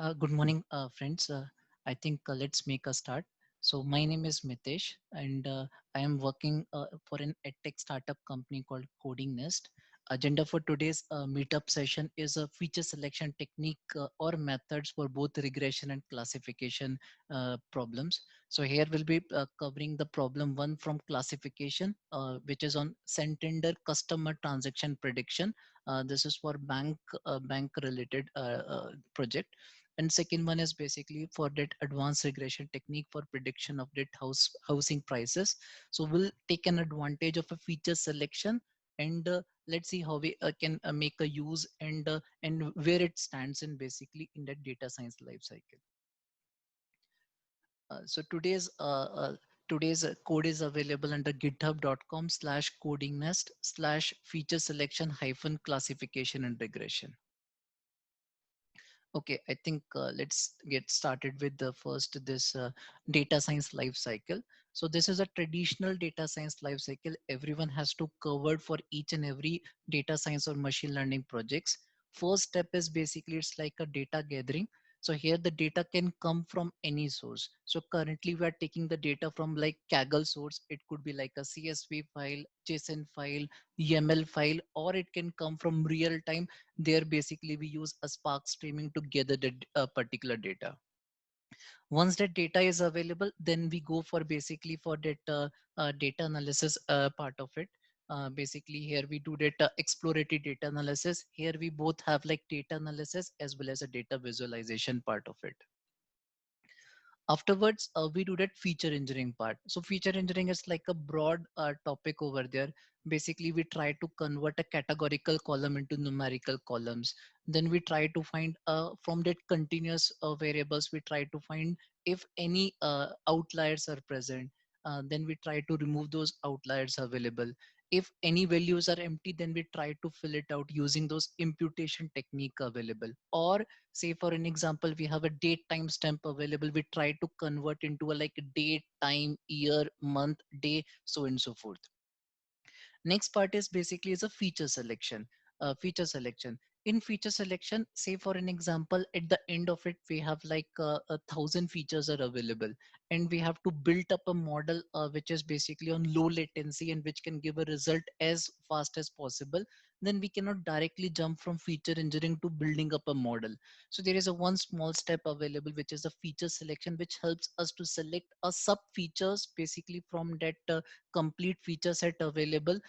Good morning, friends. I think let's make a start. So my name is Mitesh, and I am working for an edtech startup company called Coding Nest. Agenda for today's meetup session is a feature selection technique or methods for both regression and classification problems. So here we'll be covering the problem one from classification, which is on Santander customer transaction prediction. This is for bank related project, and second one is basically for that advanced regression technique for prediction of that housing prices. So we'll take an advantage of a feature selection, and let's see how we can make a use, and where it stands in basically in that data science life cycle. So today's code is available under github.com/codingnest/feature selection hyphen classification and regression. Okay, I think let's get started with the first this data science life cycle. So this is a traditional data science life cycle. Everyone has to cover for each and every data science or machine learning projects. First step is basically it's like a data gathering. So here the data can come from any source. So currently we are taking the data from like Kaggle source. It could be like a CSV file, JSON file, YAML file, or it can come from real time. There basically we use a Spark streaming to gather the particular data. Once that data is available, then we go for basically for that data analysis part of it. Basically here we do data exploratory data analysis. Here we both have like data analysis as well as a data visualization part of it. Afterwards we do that feature engineering part. So feature engineering is like a broad topic over there. Basically we try to convert a categorical column into numerical columns. Then we try to find from that continuous variables, we try to find if any outliers are present. Then we try to remove those outliers available. If any values are empty, then we try to fill it out using those imputation technique available. Or say for an example, we have a date time stamp available, we try to convert into a like date, time, year, month, day, so and so forth. Next part is basically is a feature selection. Feature selection. In feature selection, say for an example, at the end of it, we have like 1,000 features are available, and we have to build up a model which is basically on low latency and which can give a result as fast as possible. Then we cannot directly jump from feature engineering to building up a model. So there is a one small step available, which is a feature selection, which helps us to select a sub features basically from that complete feature set available.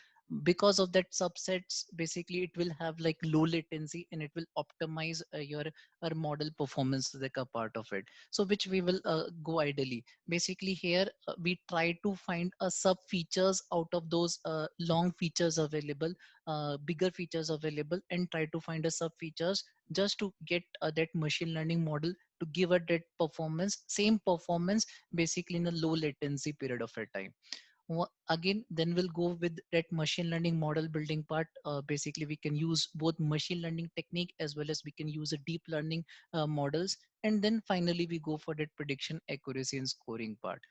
Because of that subsets, basically it will have like low latency and it will optimize your model performance like a part of it. So which we will go ideally. Basically here we try to find a sub features out of those long features available, bigger features available, and try to find a sub features just to get that machine learning model to give it that performance, same performance, basically in a low latency period of a time. Again, then we'll go with that machine learning model building part. Basically we can use both machine learning technique as well as we can use a deep learning models, and then finally we go for that prediction accuracy and scoring part.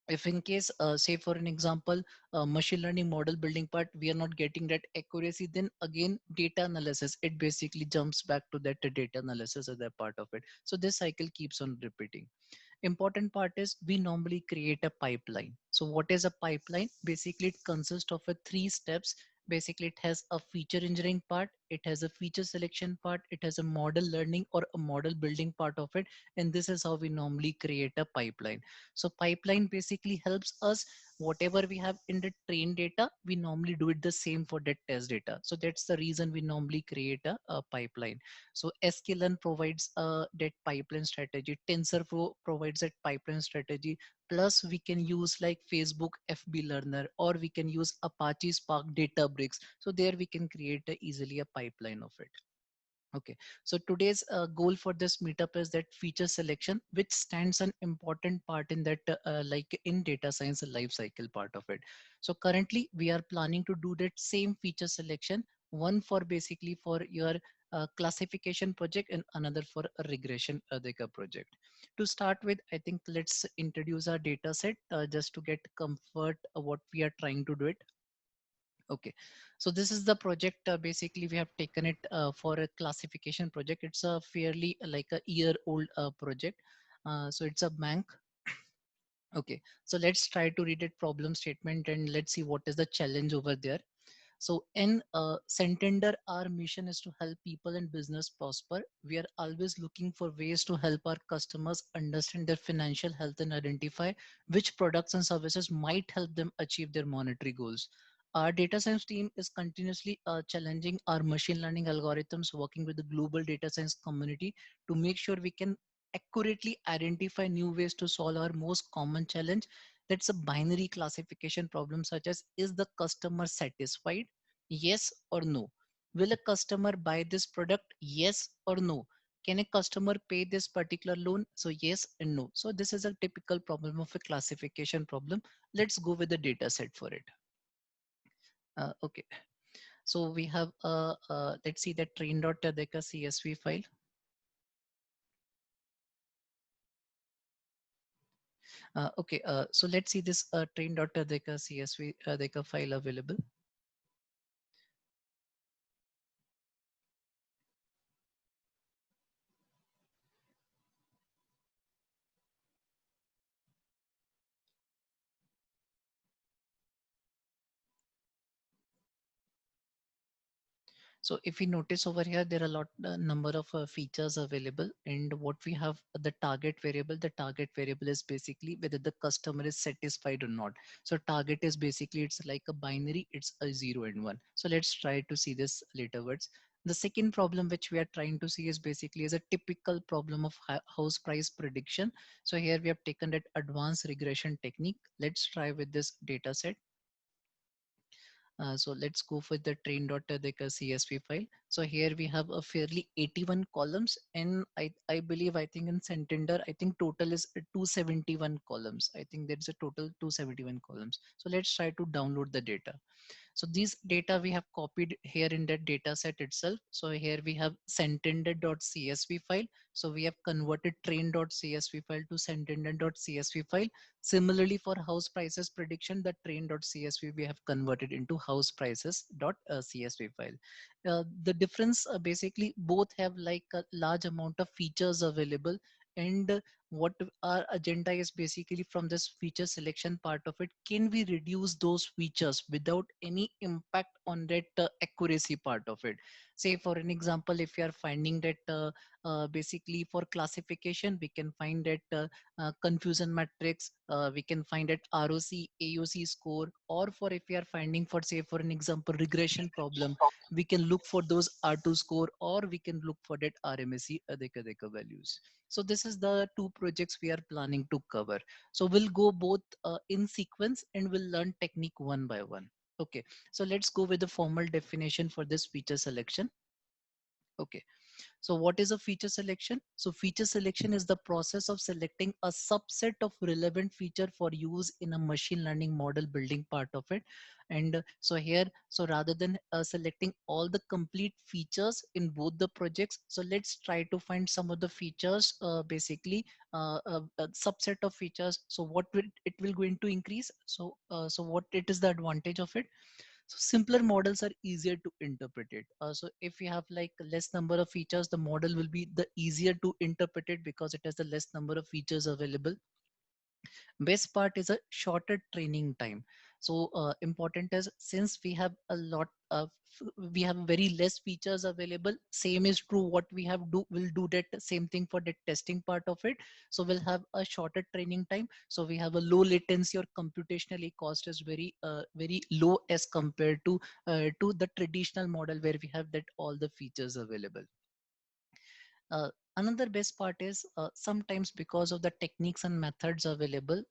If in case say for an example, machine learning model building part, we are not getting that accuracy, then again data analysis, it basically jumps back to that data analysis as a part of it. So this cycle keeps on repeating. Important part is we normally create a pipeline. So what is a pipeline? Basically it consists of a three steps. Basically it has a feature engineering part, it has a feature selection part, it has a model learning or a model building part of it, and this is how we normally create a pipeline. So pipeline basically helps us, whatever we have in the train data, we normally do it the same for that test data. So that's the reason we normally create a pipeline. So sklearn provides that pipeline strategy, TensorFlow provides that pipeline strategy, plus we can use like Facebook FB Learner, or we can use Apache Spark Databricks. So there we can create easily a pipeline of it. Okay, so today's goal for this meetup is that feature selection, which stands an important part in that, like in data science life cycle part of it. So currently we are planning to do that same feature selection, one for basically for your classification project and another for a regression data project. To start with, I think let's introduce our data set just to get comfort what we are trying to do it. Okay, so this is the project. Basically, we have taken it for a classification project. It's a fairly like a year old project. So it's a bank. Okay, so let's try to read it problem statement and let's see what is the challenge over there. So in Santander, our mission is to help people and business prosper. We are always looking for ways to help our customers understand their financial health and identify which products and services might help them achieve their monetary goals. Our data science team is continuously challenging our machine learning algorithms, working with the global data science community to make sure we can accurately identify new ways to solve our most common challenge. That's a binary classification problem, such as, is the customer satisfied? Yes or no. Will a customer buy this product? Yes or no. Can a customer pay this particular loan? So yes and no. So this is a typical problem of a classification problem. Let's go with the data set for it. Okay, so we have let's see the train.tadeka CSV file. Okay, so let's see this train.tadeka CSV Deka file available. So if we notice over here, there are a lot number of features available, and what we have the target variable. The target variable is basically whether the customer is satisfied or not. So target is basically it's like a binary. It's a 0 and 1. So let's try to see this later words. The second problem which we are trying to see is basically is a typical problem of house price prediction. So here we have taken that advanced regression technique. Let's try with this data set. So let's go for the train.tadeka CSV file. So here we have a fairly 81 columns, and I believe, I think in Santander, I think total is 271 columns. I think there's a total 271 columns. So let's try to download the data. So these data we have copied here in that data set itself. So here we have Santander.csv file. So we have converted train.csv file to Santander.csv file. Similarly, for house prices prediction, the train.csv we have converted into house prices.csv file. The difference, basically both have like a large amount of features available, and what our agenda is basically from this feature selection part of it, can we reduce those features without any impact on that accuracy part of it. Say for an example, if you are finding that basically for classification, we can find that confusion matrix, we can find that ROC AOC score, or for if we are finding for, say for an example, regression problem, we can look for those R2 score, or we can look for that RMSE adhika values. So this is the two projects we are planning to cover. So we'll go both in sequence, and we'll learn technique one by one. Okay, so let's go with the formal definition for this feature selection. Okay, so what is a feature selection? So feature selection is the process of selecting a subset of relevant feature for use in a machine learning model building part of it. And so here, so rather than selecting all the complete features in both the projects, so let's try to find some of the features, basically a subset of features. So what will it will going to increase? So what it is the advantage of it? So simpler models are easier to interpret it. So if you have like less number of features, the model will be the easier to interpret it because it has the less number of features available. Best part is a shorter training time. So important is, since we have a lot of, we have very less features available, same is true what we have do, will do that same thing for the testing part of it. So we'll have a shorter training time, so we have a low latency, or computationally cost is very low as compared to the traditional model where we have that all the features available. Another best part is, sometimes because of the techniques and methods available,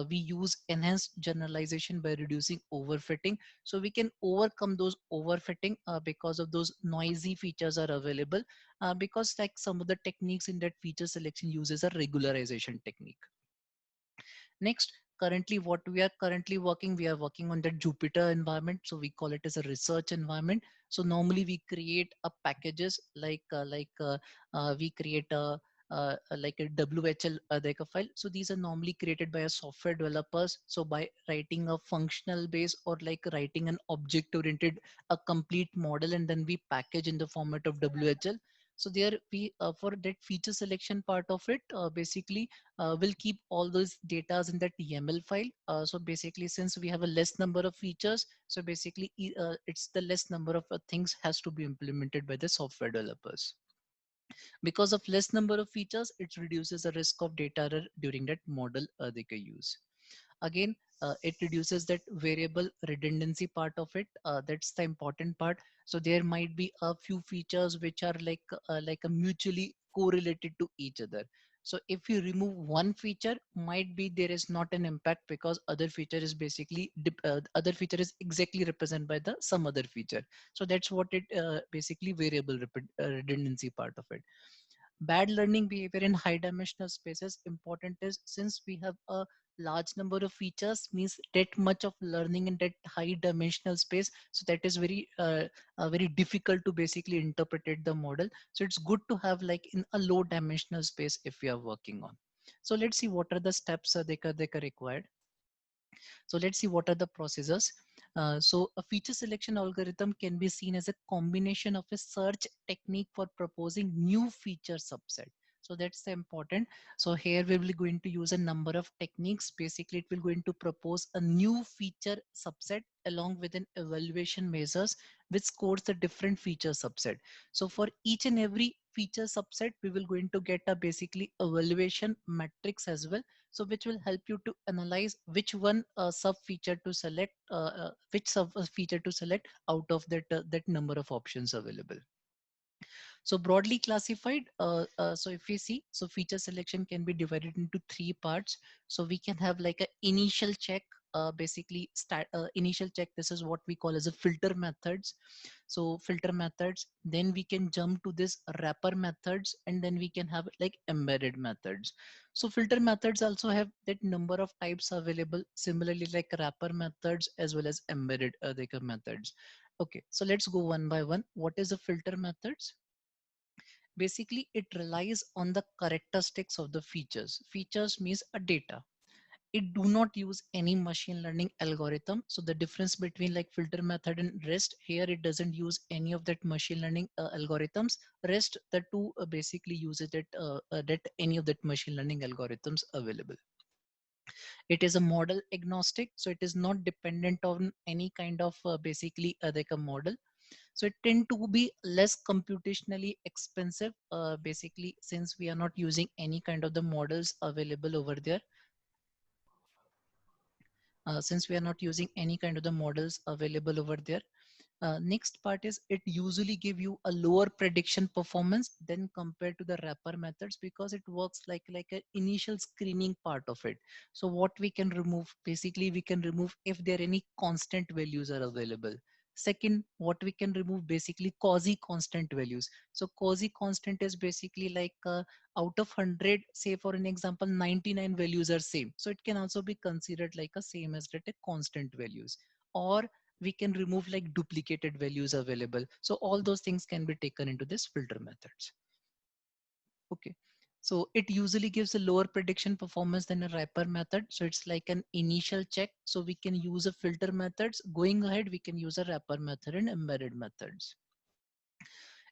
we use enhanced generalization by reducing overfitting. So we can overcome those overfitting because of those noisy features are available, because like some of the techniques in that feature selection uses a regularization technique. Next, currently what we are currently working, we are working on the Jupyter environment. So we call it as a research environment. So normally we create a packages like we create like a WHL Adeka file. So these are normally created by a software developers. So by writing a functional base or like writing an object oriented a complete model, and then we package in the format of WHL. So there we for that feature selection part of it, basically we'll keep all those datas in that YAML file. So basically, since we have a less number of features, so basically it's the less number of things has to be implemented by the software developers. Because of less number of features, it reduces the risk of data error during that model they can use. Again, it reduces that variable redundancy part of it. That's the important part. So there might be a few features which are like a mutually correlated to each other. So if you remove one feature, might be there is not an impact because other feature is basically other feature is exactly represented by the some other feature. So that's what it basically variable redundancy part of it. Bad learning behavior in high dimensional spaces important is since we have a large number of features means that much of learning in that high dimensional space, so that is very difficult to basically interpret the model. So it's good to have like in a low dimensional space if we are working on. So let's see what are the steps they are required. So let's see what are the processes. So a feature selection algorithm can be seen as a combination of a search technique for proposing new feature subset. So that's the important. So here we will going to use a number of techniques. Basically, it will going to propose a new feature subset along with an evaluation measures which scores the different feature subset. So for each and every feature subset, we will going to get a basically evaluation matrix as well, so which will help you to analyze which one sub feature to select, which sub feature to select out of that number of options available. So broadly classified, so if we see, so feature selection can be divided into three parts. So we can have like a initial check, basically initial check. This is what we call as a filter methods. So filter methods, then we can jump to this wrapper methods, and then we can have like embedded methods. So filter methods also have that number of types available, similarly like wrapper methods as well as embedded methods. Okay, so let's go one by one. What is the filter methods? Basically it relies on the characteristics of the features. Features means a data. It do not use any machine learning algorithm. So the difference between like filter method and rest, here it doesn't use any of that machine learning algorithms. Rest the two basically uses that any of that machine learning algorithms available. It is a model agnostic, so it is not dependent on any kind of basically like a model. So it tend to be less computationally expensive, basically since we are not using any kind of the models available over there. Since we are not using any kind of the models available over there. Next part is it usually give you a lower prediction performance than compared to the wrapper methods because it works like an initial screening part of it. So what we can remove, basically we can remove if there any constant values are available. Second, what we can remove basically quasi constant values. So quasi constant is basically like out of 100, say for an example 99 values are same, so it can also be considered like a same as that a constant values. Or we can remove like duplicated values available. So all those things can be taken into this filter methods. Okay. So it usually gives a lower prediction performance than a wrapper method. So it's like an initial check. So we can use a filter methods. Going ahead, we can use a wrapper method and embedded methods.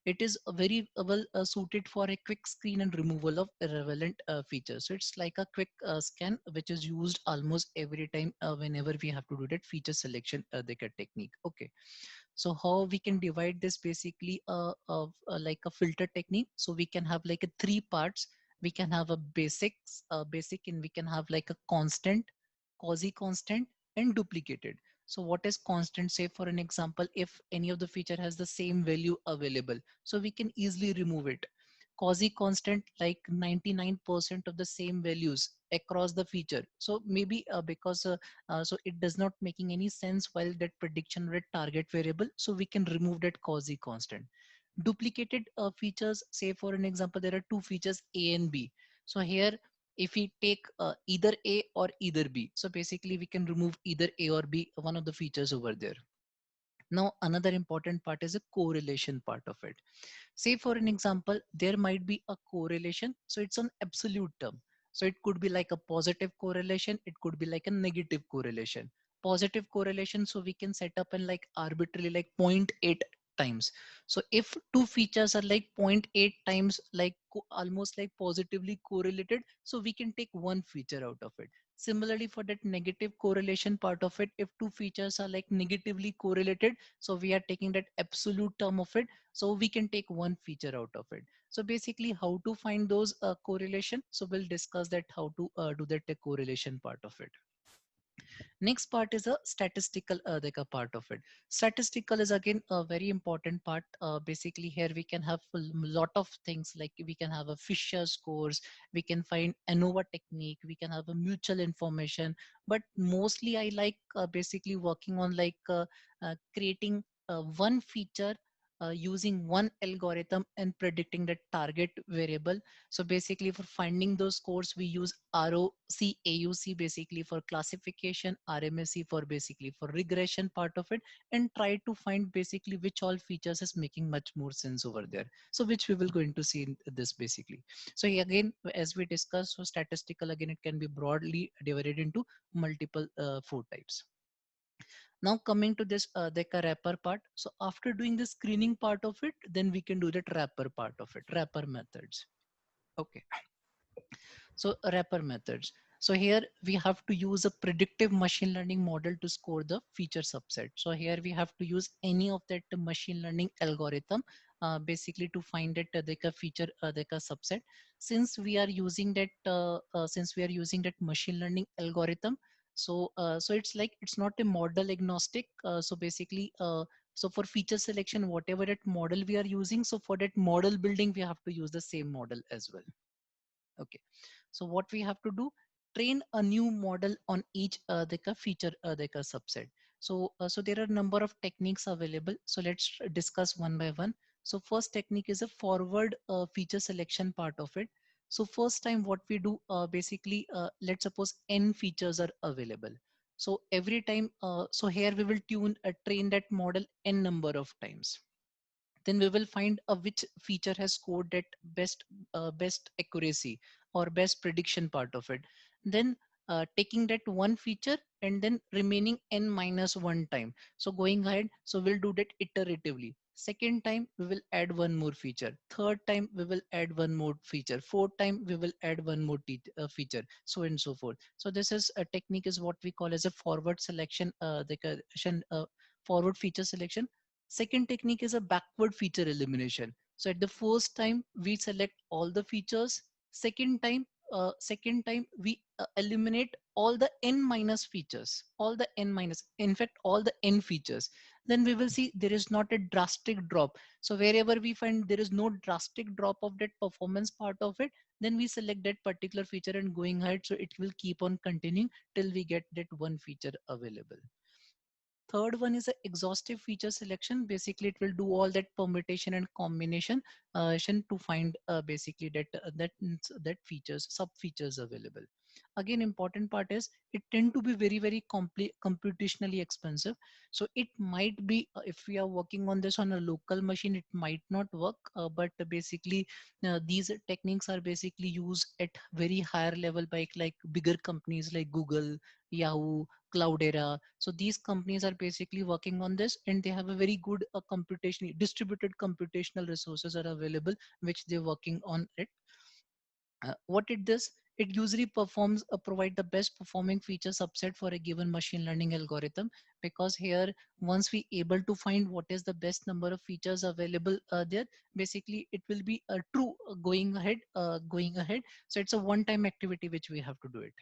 It is very well suited for a quick screen and removal of irrelevant features. So it's like a quick scan, which is used almost every time whenever we have to do that feature selection technique. Okay. So how we can divide this basically like a filter technique. So we can have like a three parts. We can have a basic, and we can have like a constant, quasi constant, and duplicated. So what is constant? Say for an example, if any of the feature has the same value available, so we can easily remove it. Quasi constant, like 99% of the same values across the feature. So maybe because so it does not making any sense while that prediction rate target variable, so we can remove that quasi constant. Duplicated features, say for an example there are two features A and B. So here if we take either A or either B, so basically we can remove either A or B, one of the features over there. Now another important part is a correlation part of it. Say for an example, there might be a correlation, so it's an absolute term. So it could be like a positive correlation, it could be like a negative correlation. Positive correlation, so we can set up and like arbitrarily like zero point 0.8 times. So if two features are like zero point 0.8 times like almost like positively correlated, so we can take one feature out of it. Similarly, for that negative correlation part of it, if two features are like negatively correlated, so we are taking that absolute term of it, so we can take one feature out of it. So basically how to find those correlation, so we'll discuss that how to do that correlation part of it. Next part is a statistical like a part of it. Statistical is again a very important part. Basically here we can have a lot of things, like we can have a Fisher scores, we can find ANOVA technique, we can have a mutual information, but mostly I like basically working on like creating one feature using one algorithm and predicting the target variable. So basically for finding those scores, we use ROC, AUC basically for classification, RMSE for basically for regression part of it, and try to find basically which all features is making much more sense over there. So which we will going to see in this basically. So again, as we discussed, so statistical again, it can be broadly divided into multiple four types. Now coming to this the wrapper part. So after doing the screening part of it, then we can do that wrapper part of it, wrapper methods. Okay. So wrapper methods. So here we have to use a predictive machine learning model to score the feature subset. So here we have to use any of that machine learning algorithm basically to find that the feature the subset. Since we are using that machine learning algorithm, so it's like it's not a model agnostic. So basically so for feature selection, whatever that model we are using, so for that model building we have to use the same model as well. Okay, so what we have to do, train a new model on each feature subset. So there are a number of techniques available, so let's discuss one by one. So first technique is a forward feature selection part of it. So first time what we do, basically let's suppose n features are available. So every time so here we will train that model n number of times. Then we will find which feature has scored that best accuracy or best prediction part of it. Then taking that one feature and then remaining n minus one time, so going ahead, so we'll do that iteratively. Second time we will add one more feature, third time we will add one more feature, fourth time we will add one more feature, so and so forth. So this is a technique is what we call as a forward selection, forward feature selection. Second technique is a backward feature elimination. So at the first time we select all the features. Second time we eliminate all the n minus features, all the n minus, in fact all the n features. Then we will see there is not a drastic drop. So wherever we find there is no drastic drop of that performance part of it, then we select that particular feature and going ahead. So it will keep on continuing till we get that one feature available. Third one is a exhaustive feature selection. Basically, it will do all that permutation and combination to find basically that features, sub features available. Again, important part is it tend to be very computationally expensive. So it might be if we are working on this on a local machine, it might not work. But basically, these techniques are basically used at very higher level by like bigger companies like Google, Yahoo, Cloudera. So these companies are basically working on this, and they have a very good distributed computational resources are available, which they're working on it. What it does, it usually provide the best performing feature subset for a given machine learning algorithm. Because here, once we able to find what is the best number of features available there, basically it will be a true going ahead. So it's a one time activity which we have to do it.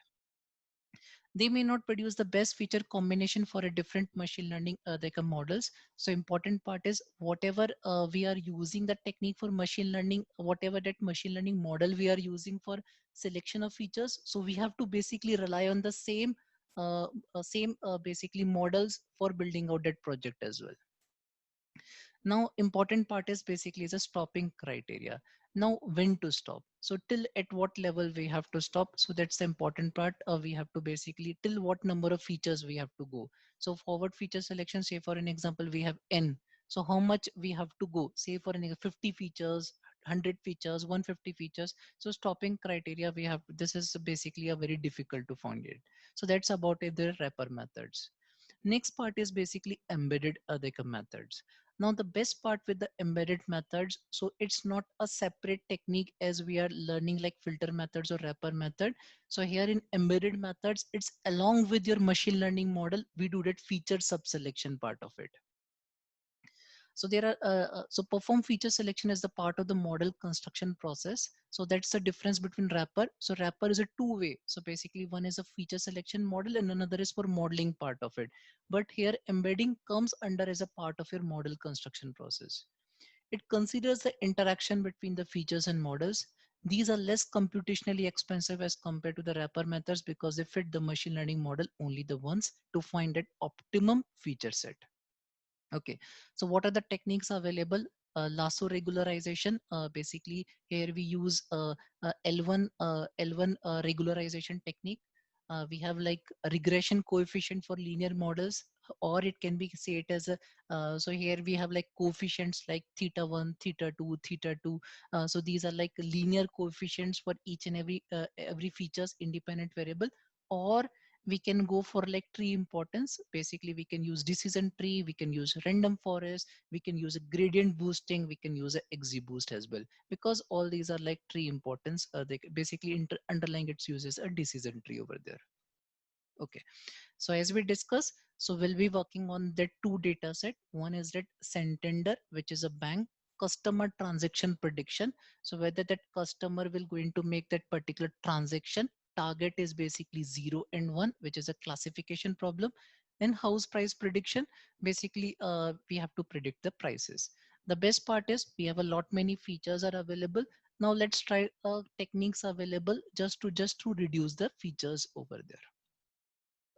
They may not produce the best feature combination for a different machine learning models. So important part is whatever we are using the technique for machine learning, whatever that machine learning model we are using for selection of features, so we have to basically rely on the same basically models for building out that project as well. Now, important part is basically the stopping criteria. Now, when to stop? So till at what level we have to stop? So that's the important part. We have to basically till what number of features we have to go. So forward feature selection, say for an example, we have n. So how much we have to go? Say for an 50 features, 100 features, 150 features. So stopping criteria we have. This is basically a very difficult to find it. So that's about it, the wrapper methods. Next part is basically embedded other methods. Now the best part with the embedded methods, so it's not a separate technique as we are learning like filter methods or wrapper method. So here in embedded methods, it's along with your machine learning model, we do that feature subselection part of it. So there are so perform feature selection as the part of the model construction process. So that's the difference between wrapper. So wrapper is a two-way. So basically one is a feature selection model and another is for modeling part of it. But here embedding comes under as a part of your model construction process. It considers the interaction between the features and models. These are less computationally expensive as compared to the wrapper methods because they fit the machine learning model only the ones to find that optimum feature set. Okay, so what are the techniques available? Lasso regularization. Basically, here we use L1 regularization technique. We have like a regression coefficient for linear models, or it can be say it as a. So here we have like coefficients like theta one, theta two, theta two. So these are like linear coefficients for each and every features independent variable, or we can go for like tree importance. Basically we can use decision tree, we can use random forest, we can use a gradient boosting, we can use a XGBoost as well, because all these are like tree importance. They basically underlying its uses a decision tree over there. Okay, so as we discussed, so we'll be working on that two data set. One is that Santander, which is a bank customer transaction prediction. So whether that customer will going to make that particular transaction, target is basically 0 and 1, which is a classification problem. Then house price prediction, basically we have to predict the prices. The best part is we have a lot many features are available. Now let's try techniques available just to reduce the features over there.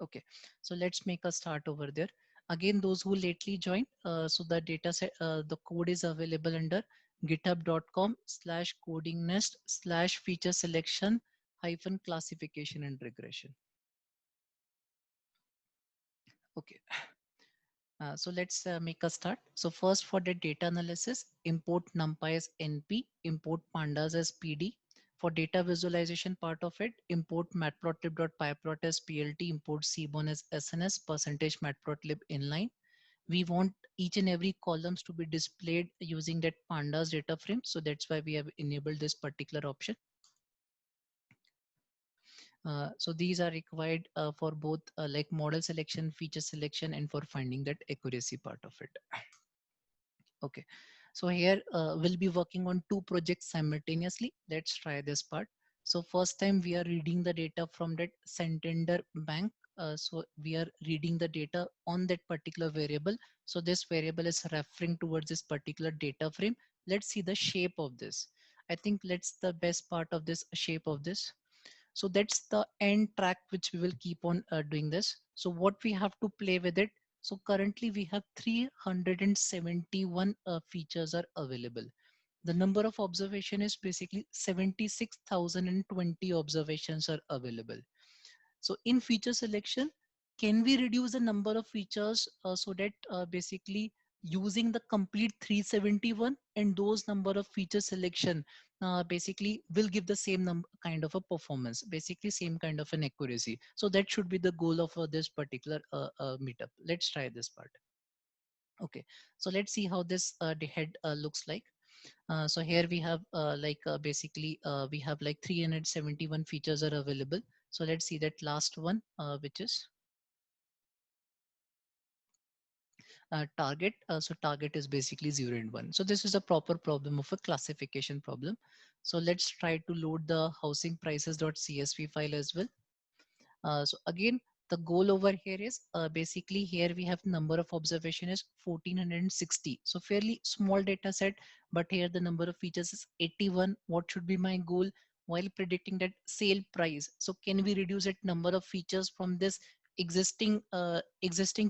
Okay, so let's make a start over there. Again, those who lately joined, so the data set, the code is available under github.com/codingnest/feature selection hyphen classification and regression. Okay, so let's make a start. So first for the data analysis, import NumPy as NP, import pandas as PD. For data visualization part of it, import matplotlib.pyplot as PLT, import seaborn as SNS, percentage matplotlib inline. We want each and every columns to be displayed using that pandas data frame. So that's why we have enabled this particular option. So these are required for both like model selection, feature selection, and for finding that accuracy part of it. Okay, so here we'll be working on two projects simultaneously. Let's try this part. So first time we are reading the data from that Santander Bank. So we are reading the data on that particular variable. So this variable is referring towards this particular data frame. Let's see the shape of this. I think let's the best part of this shape of this. So that's the end track which we will keep on doing this. So what we have to play with it. So currently we have 371 features are available. The number of observation is basically 76,020 observations are available. So in feature selection, can we reduce the number of features so that basically using the complete 371 and those number of feature selection basically will give the same kind of a performance, basically same kind of an accuracy. So that should be the goal of this particular meetup. Let's try this part. Okay, so let's see how this the head looks like. So here we have basically we have like 371 features are available. So let's see that last one, which is target. So target is basically 0 and 1. So this is a proper problem of a classification problem. So let's try to load the housing prices.csv file as well. So again, the goal over here is basically here we have number of observation is 1460. So fairly small data set, but here the number of features is 81. What should be my goal while predicting that sale price? So can we reduce that number of features from this existing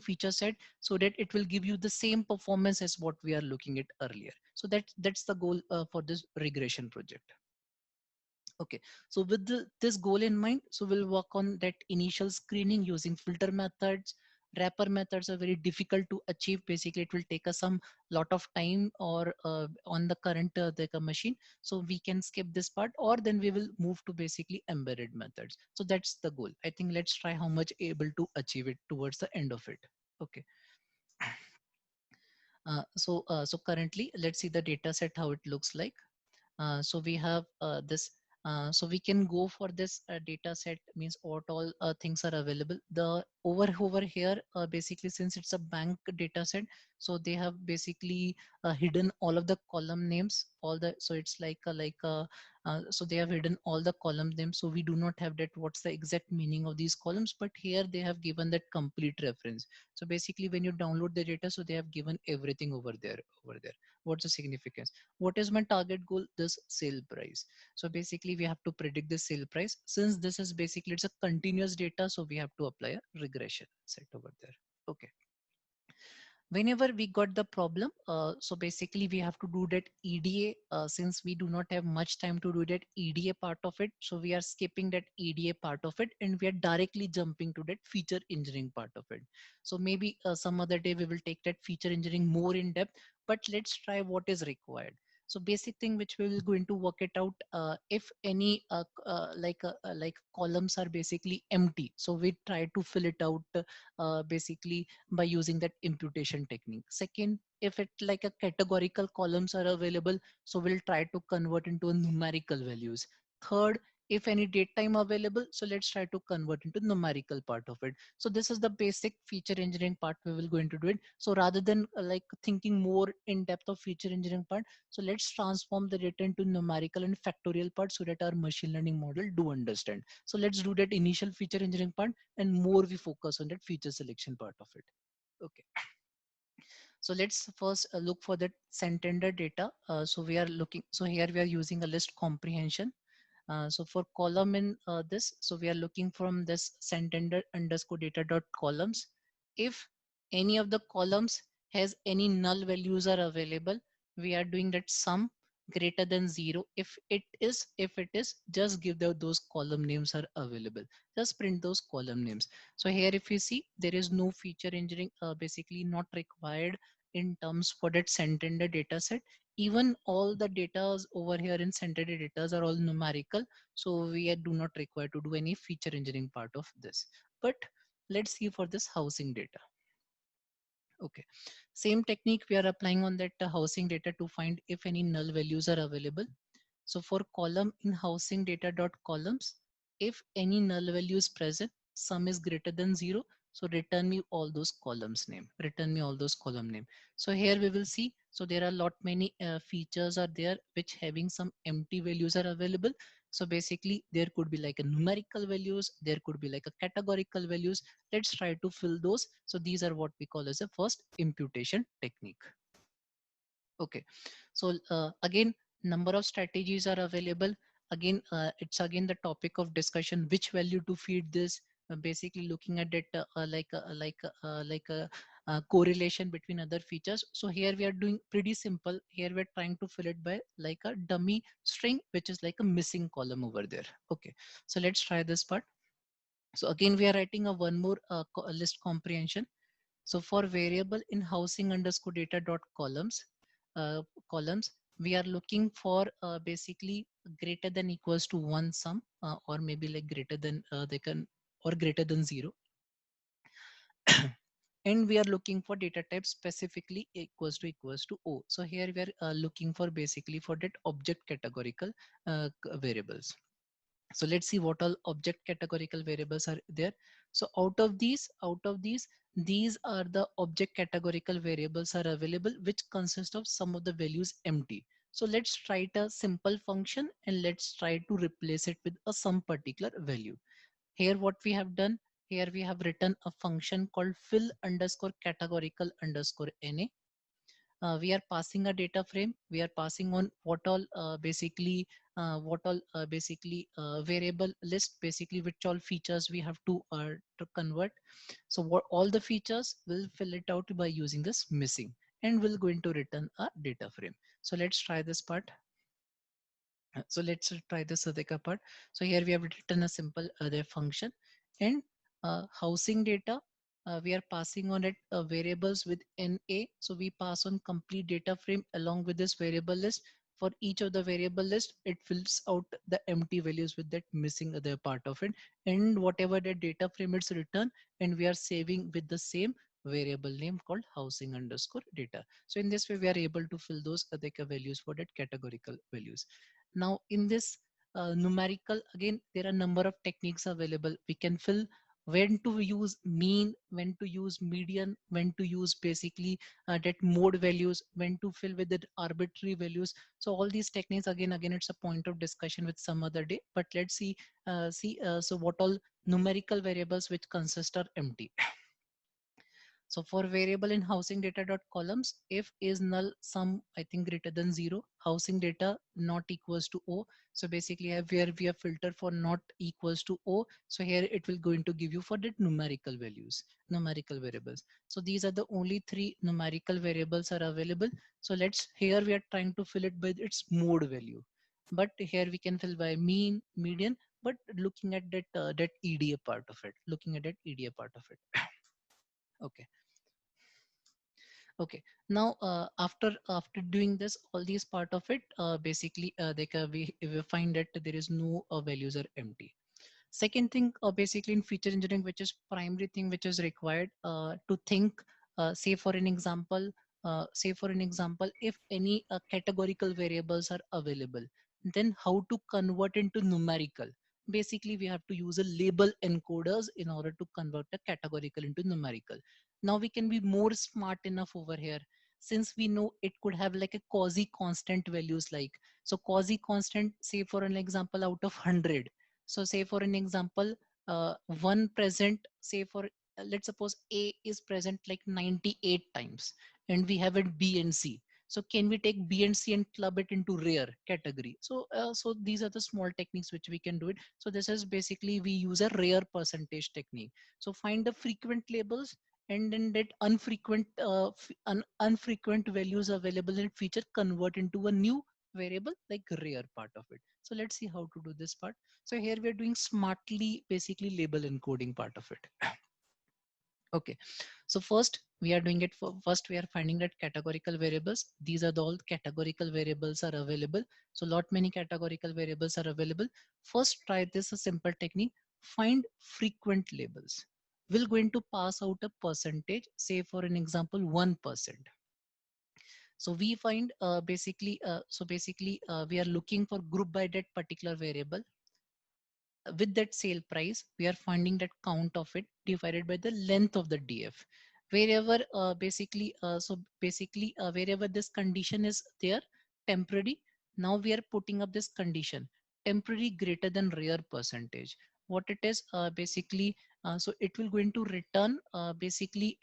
feature set, so that it will give you the same performance as what we are looking at earlier. So that's the goal for this regression project. Okay, so with this goal in mind, so we'll work on that initial screening using filter methods. Wrapper methods are very difficult to achieve. Basically, it will take us some lot of time or on the current machine. So we can skip this part, or then we will move to basically embedded methods. So that's the goal. I think let's try how much able to achieve it towards the end of it. Okay. So currently, let's see the data set how it looks like. So we have this. So we can go for this data set, means what all things are available. The over here, basically, since it's a bank data set, so they have basically hidden all of the column names, all the, so it's so they have hidden all the column names. So we do not have that what's the exact meaning of these columns, but here they have given that complete reference. So basically, when you download the data, so they have given everything over there. What's the significance? What is my target goal? This sale price. So basically we have to predict the sale price. Since this is basically, it's a continuous data, so we have to apply a regression set over there. Okay. Whenever we got the problem, so basically we have to do that EDA. Since we do not have much time to do that EDA part of it, so we are skipping that EDA part of it, and we are directly jumping to that feature engineering part of it. So maybe some other day we will take that feature engineering more in depth, but let's try what is required. So basic thing which we will going to work it out, if any like columns are basically empty, so we try to fill it out basically by using that imputation technique. Second, if it like a categorical columns are available, so we'll try to convert into a numerical values. Third, if any date time available, so let's try to convert into numerical part of it. So this is the basic feature engineering part we will going to do it. So rather than like thinking more in depth of feature engineering part, so let's transform the data into numerical and factorial part so that our machine learning model do understand. So let's do that initial feature engineering part, and more we focus on that feature selection part of it. Okay. So let's first look for that Santander data. So we are looking, so here we are using a list comprehension. So for column in this, so we are looking from this Santander underscore data dot columns. If any of the columns has any null values are available, we are doing that sum greater than zero. If it is, just give those column names are available. Just print those column names. So here, if you see, there is no feature engineering, basically not required in terms for that Santander data set. Even all the data over here in Santander data are all numerical, so we do not require to do any feature engineering part of this. But let's see for this housing data. Okay, same technique we are applying on that housing data to find if any null values are available. So for column in housing data dot columns, if any null value is present, sum is greater than zero. So return me all those columns name. Return me all those column name. So here we will see. So there are lot many features are there which having some empty values are available. So basically there could be like a numerical values. There could be like a categorical values. Let's try to fill those. So these are what we call as a first imputation technique. Okay, so again, number of strategies are available. Again, it's again the topic of discussion, which value to feed this. Basically looking at it like a correlation between other features. So here we are doing pretty simple. Here we're trying to fill it by like a dummy string, which is like a missing column over there. Okay, so let's try this part. So again, we are writing a one more list comprehension. So for variable in housing underscore data dot columns, columns, we are looking for basically greater than equals to one sum, or maybe like greater than they can, or greater than zero. And we are looking for data type specifically equals to O. So here we are looking for basically for that object categorical variables. So let's see what all object categorical variables are there. So out of these, these are the object categorical variables are available, which consist of some of the values empty. So let's write a simple function and let's try to replace it with a some particular value. Here what we have done, here we have written a function called fill underscore categorical underscore na. we are passing a data frame. We are passing on what all variable list, basically which all features we have to convert. So what all the features will fill it out by using this missing, and we're going to return a data frame. So let's try this part. So let's try this other part. So here we have written a simple other function, and housing data, we are passing on it variables with NA. So we pass on complete data frame along with this variable list. For each of the variable list, it fills out the empty values with that missing other part of it, and whatever the data frame it's returned, and we are saving with the same variable name called housing underscore data. So in this way, we are able to fill those other values for that categorical values. Now in this numerical, again, there are number of techniques available. We can fill when to use mean, when to use median, when to use basically that mode values, when to fill with the arbitrary values. So all these techniques, again, it's a point of discussion with some other day. But let's see, so what all numerical variables which consist are empty. So for variable in housing data dot columns, if is null sum I think greater than 0, housing data not equals to O. So basically where we have filtered for not equals to O. So here it will going to give you for the numerical values, numerical variables. So these are the only three numerical variables are available. So here we are trying to fill it by its mode value. But here we can fill by mean, median, but looking at that EDA part of it, looking at that EDA part of it. Okay. Okay. Now, after doing this, all these part of it, basically, we find that there is no values are empty. Second thing, basically in feature engineering, which is primary thing which is required to think, say for an example, if any categorical variables are available, then how to convert into numerical. Basically, we have to use a label encoders in order to convert a categorical into numerical. Now we can be more smart enough over here, since we know it could have like a quasi constant values, like, so quasi constant, say for an example, out of 100. So say for an example, one present, say for let's suppose A is present like 98 times, and we have it B and C. So can we take B and C and club it into rare category? So these are the small techniques which we can do it. So this is basically we use a rare percentage technique. So find the frequent labels, and then that unfrequent values available in feature convert into a new variable like rare part of it. So let's see how to do this part. So here we are doing smartly, basically label encoding part of it. Okay, so first we are doing it for first we are finding that categorical variables. These are the all categorical variables are available. So lot many categorical variables are available. First try this a simple technique. Find frequent labels. We're going to pass out a percentage, say for an example 1%. So we find we are looking for group by that particular variable. With that sale price, we are finding that count of it divided by the length of the DF. Wherever wherever this condition is there, temporary, now we are putting up this condition, temporary greater than rare percentage. What it is so it will going to return basically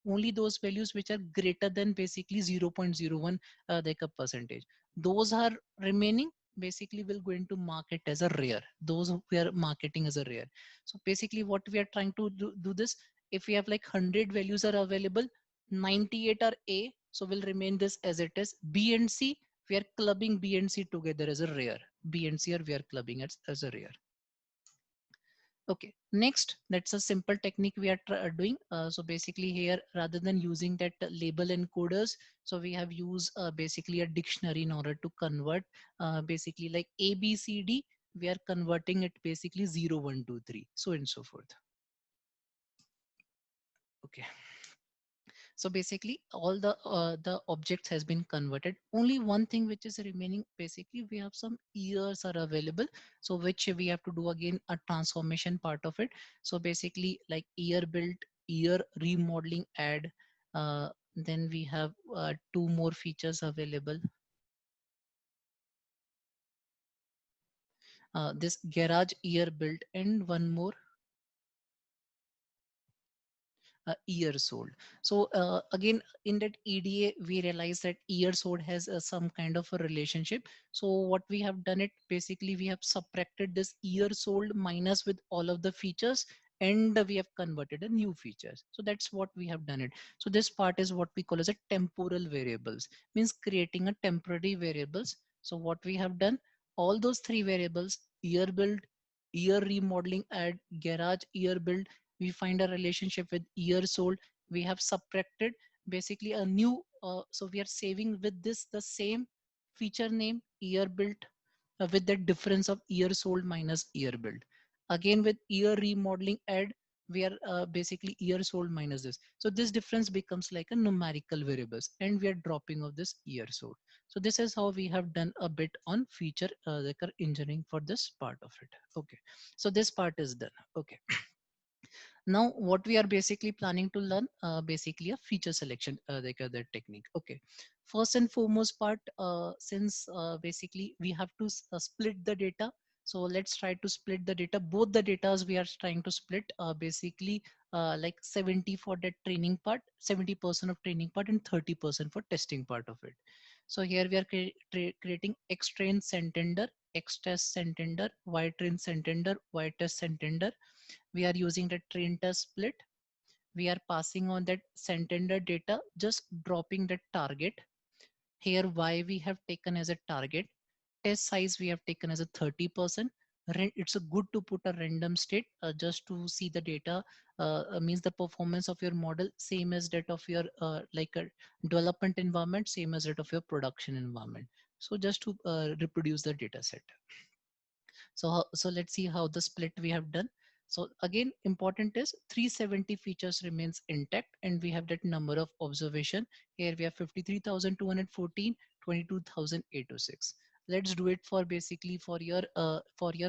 only those values which are greater than basically 0.01 like a percentage. Those are remaining, basically we're going to mark it as a rare, those we are marketing as a rare. So basically what we are trying to do this, if we have like 100 values are available, 98 are A, so we'll remain this as it is. B and C, we are clubbing B and C together as a rare. B and C are we are clubbing as a rare. Okay, next, that's a simple technique we are doing. So basically here, rather than using that label encoders, so we have used basically a dictionary in order to convert basically like A, B, C, D, we are converting it basically 0, 1, 2, 3, so and so forth. Okay. So basically all the objects has been converted. Only one thing which is remaining, basically we have some years are available. So which we have to do again a transformation part of it. So basically like year built, year remodeling add, then we have two more features available. This garage year built, and one more years old. So again, in that EDA, we realize that years old has some kind of a relationship. So what we have done it, basically we have subtracted this years old minus with all of the features, and we have converted a new features. So that's what we have done it. So this part is what we call as a temporal variables, means creating a temporary variables. So what we have done, all those three variables, year build, year remodeling, add garage, year build, we find a relationship with years old. We have subtracted basically a new, so we are saving with this the same feature name year built, with the difference of years old minus year built. Again with year remodeling add, we are basically years old minus this. So this difference becomes like a numerical variables, and we are dropping of this years old. So this is how we have done a bit on feature like engineering for this part of it. Okay, so this part is done. Okay, now what we are basically planning to learn, basically a feature selection like other technique. Okay, first and foremost part, since basically we have to split the data. So let's try to split the data, both the datas we are trying to split, basically like 70 for that training part, 70% of training part, and 30% for testing part of it. So here we are creating X train Santander, X test Santander, Y train Santander, Y test Santander. We are using the train test split. We are passing on that Santander data, just dropping the target. Here Y we have taken as a target. Test size we have taken as a 30%. It's a good to put a random state just to see the data, means the performance of your model same as that of your like a development environment, same as that of your production environment. So just to reproduce the data set. So so let's see how the split we have done. So again, important is 370 features remains intact, and we have that number of observation. Here we have 53,214, 22,806. Let's do it for basically for your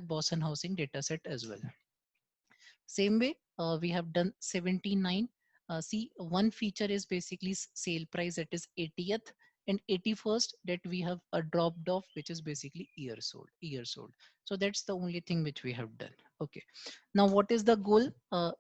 Boston housing data set as well. Same way, we have done 79. See, one feature is basically sale price, that is 80th, and 81st that we have dropped off, which is basically years old, years old. So that's the only thing which we have done. Okay. Now, what is the goal?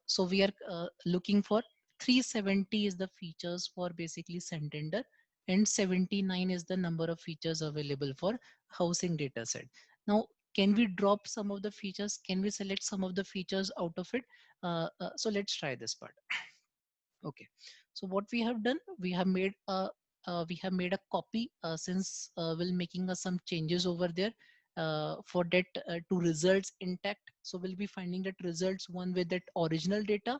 So we are looking for 370 is the features for basically Santander, and 79 is the number of features available for housing data set. Now, can we drop some of the features? Can we select some of the features out of it? So let's try this part. Okay, so what we have done, we have made a copy, since we'll making some changes over there for that to results intact. So we'll be finding that results one with that original data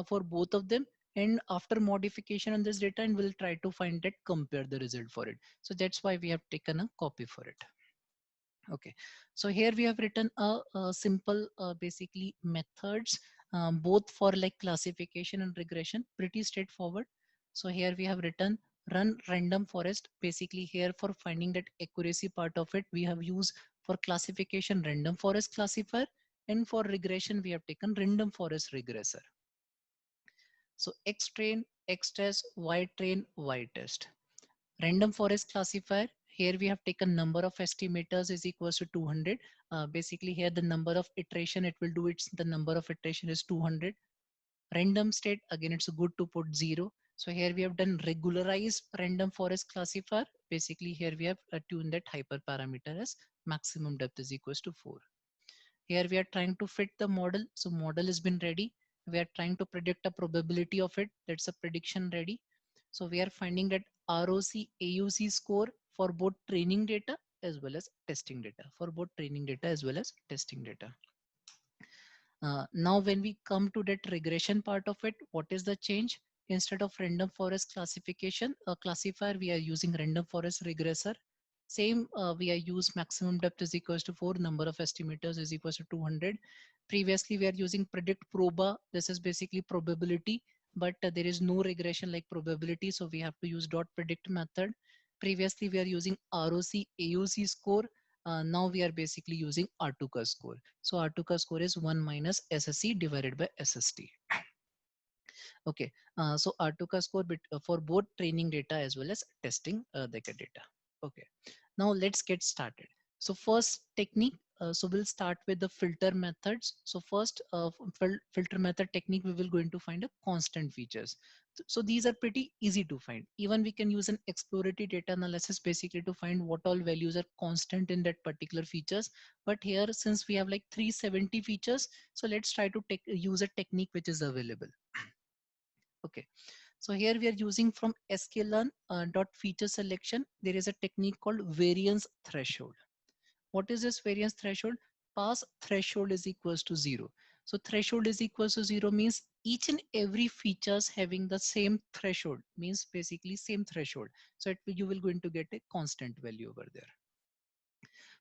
for both of them, and after modification on this data, and we'll try to find that compare the result for it. So that's why we have taken a copy for it. Okay, so here we have written a simple basically methods, both for like classification and regression, pretty straightforward. So here we have written run random forest. Basically here for finding that accuracy part of it, we have used for classification random forest classifier, and for regression we have taken random forest regressor. So X train, X test, Y train, Y test. Random forest classifier, here we have taken number of estimators is equals to 200. Basically here the number of iteration it will do, it's the number of iteration is 200. Random state, again it's good to put 0. So here we have done regularized random forest classifier. Basically here we have tuned that hyperparameter as maximum depth is equals to 4. Here we are trying to fit the model. So model has been ready. We are trying to predict a probability of it. That's a prediction ready. So we are finding that ROC AUC score for both training data as well as testing data, for both training data as well as testing data. Now when we come to that regression part of it, what is the change? Instead of random forest classification classifier, we are using random forest regressor. Same, we are use maximum depth is equals to 4, number of estimators is equals to 200. Previously we are using predict proba. This is basically probability, but there is no regression like probability, so we have to use dot predict method. Previously we are using ROC AUC score. Now we are basically using RTUCA score. So RTUCA score is 1 minus SSC divided by SST. Okay, so RTUCA score for both training data as well as testing the data. Okay, now let's get started. So first technique, so we'll start with the filter methods. So first, filter method technique, we will going to find a constant features. So these are pretty easy to find. Even we can use an exploratory data analysis basically to find what all values are constant in that particular features. But here, since we have like 370 features, so let's try to use a technique which is available. Okay. So here we are using from sklearn dot feature selection. There is a technique called variance threshold. What is this variance threshold? Pass threshold is equals to 0. So threshold is equals to 0 means each and every features having the same threshold, means basically same threshold. So you will going to get a constant value over there.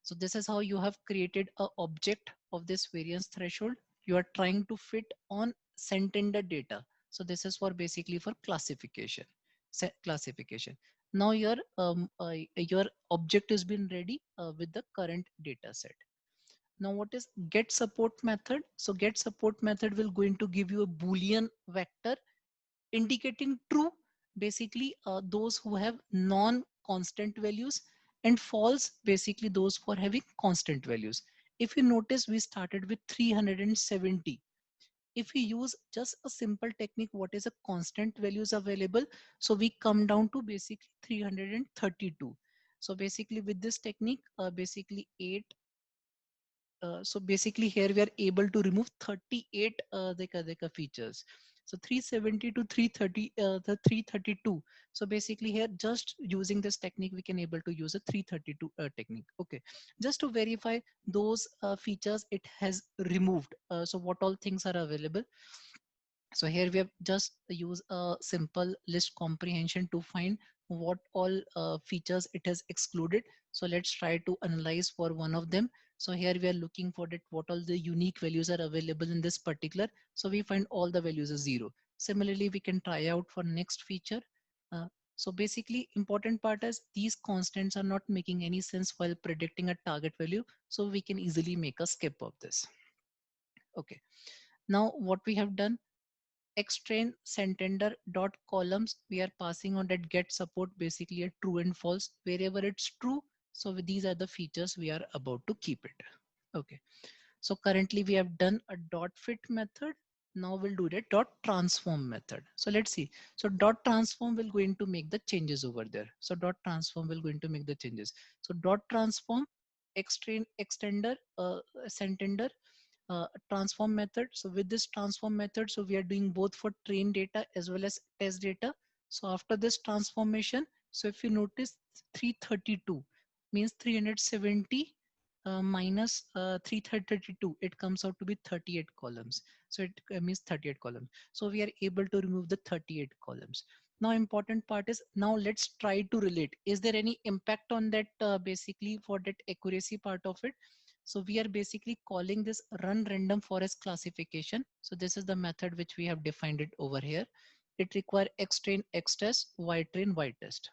So this is how you have created a object of this variance threshold. You are trying to fit on Santander data. So this is for basically for classification. Classification. Now your object has been ready with the current data set. Now what is get support method? So get support method will going to give you a Boolean vector indicating true, basically those who have non-constant values, and false, basically those who are having constant values. If you notice, we started with 370. If we use just a simple technique, what is a constant values available, so we come down to basically 332. So basically with this technique, basically 8, so basically here we are able to remove 38 the features. So 370 to 330, the 332. So basically here, just using this technique, we can able to use a 332 technique. Okay, just to verify those features it has removed. So what all things are available? So here we have just use a simple list comprehension to find what all features it has excluded. So let's try to analyze for one of them. So here we are looking for that what all the unique values are available in this particular. So we find all the values are 0. Similarly, we can try out for next feature. Uh, so basically important part is these constants are not making any sense while predicting a target value. So we can easily make a skip of this. Okay. Now what we have done, extrain Santander dot columns, we are passing on that get support basically a true and false. Wherever it's true, so these are the features we are about to keep it. Okay, so currently we have done a dot fit method. Now we'll do the dot transform method. So let's see. So dot transform will going to make the changes over there. So dot transform will going to make the changes. So dot transform, extrain extender, Santander transform method. So with this transform method, so we are doing both for train data as well as test data. So after this transformation, so if you notice 332 means 370 minus 332, it comes out to be 38 columns. So it means 38 columns. So we are able to remove the 38 columns. Now important part is, now let's try to relate, is there any impact on that basically for that accuracy part of it? So we are basically calling this run random forest classification. So this is the method which we have defined it over here. It require x train x test, y train y test.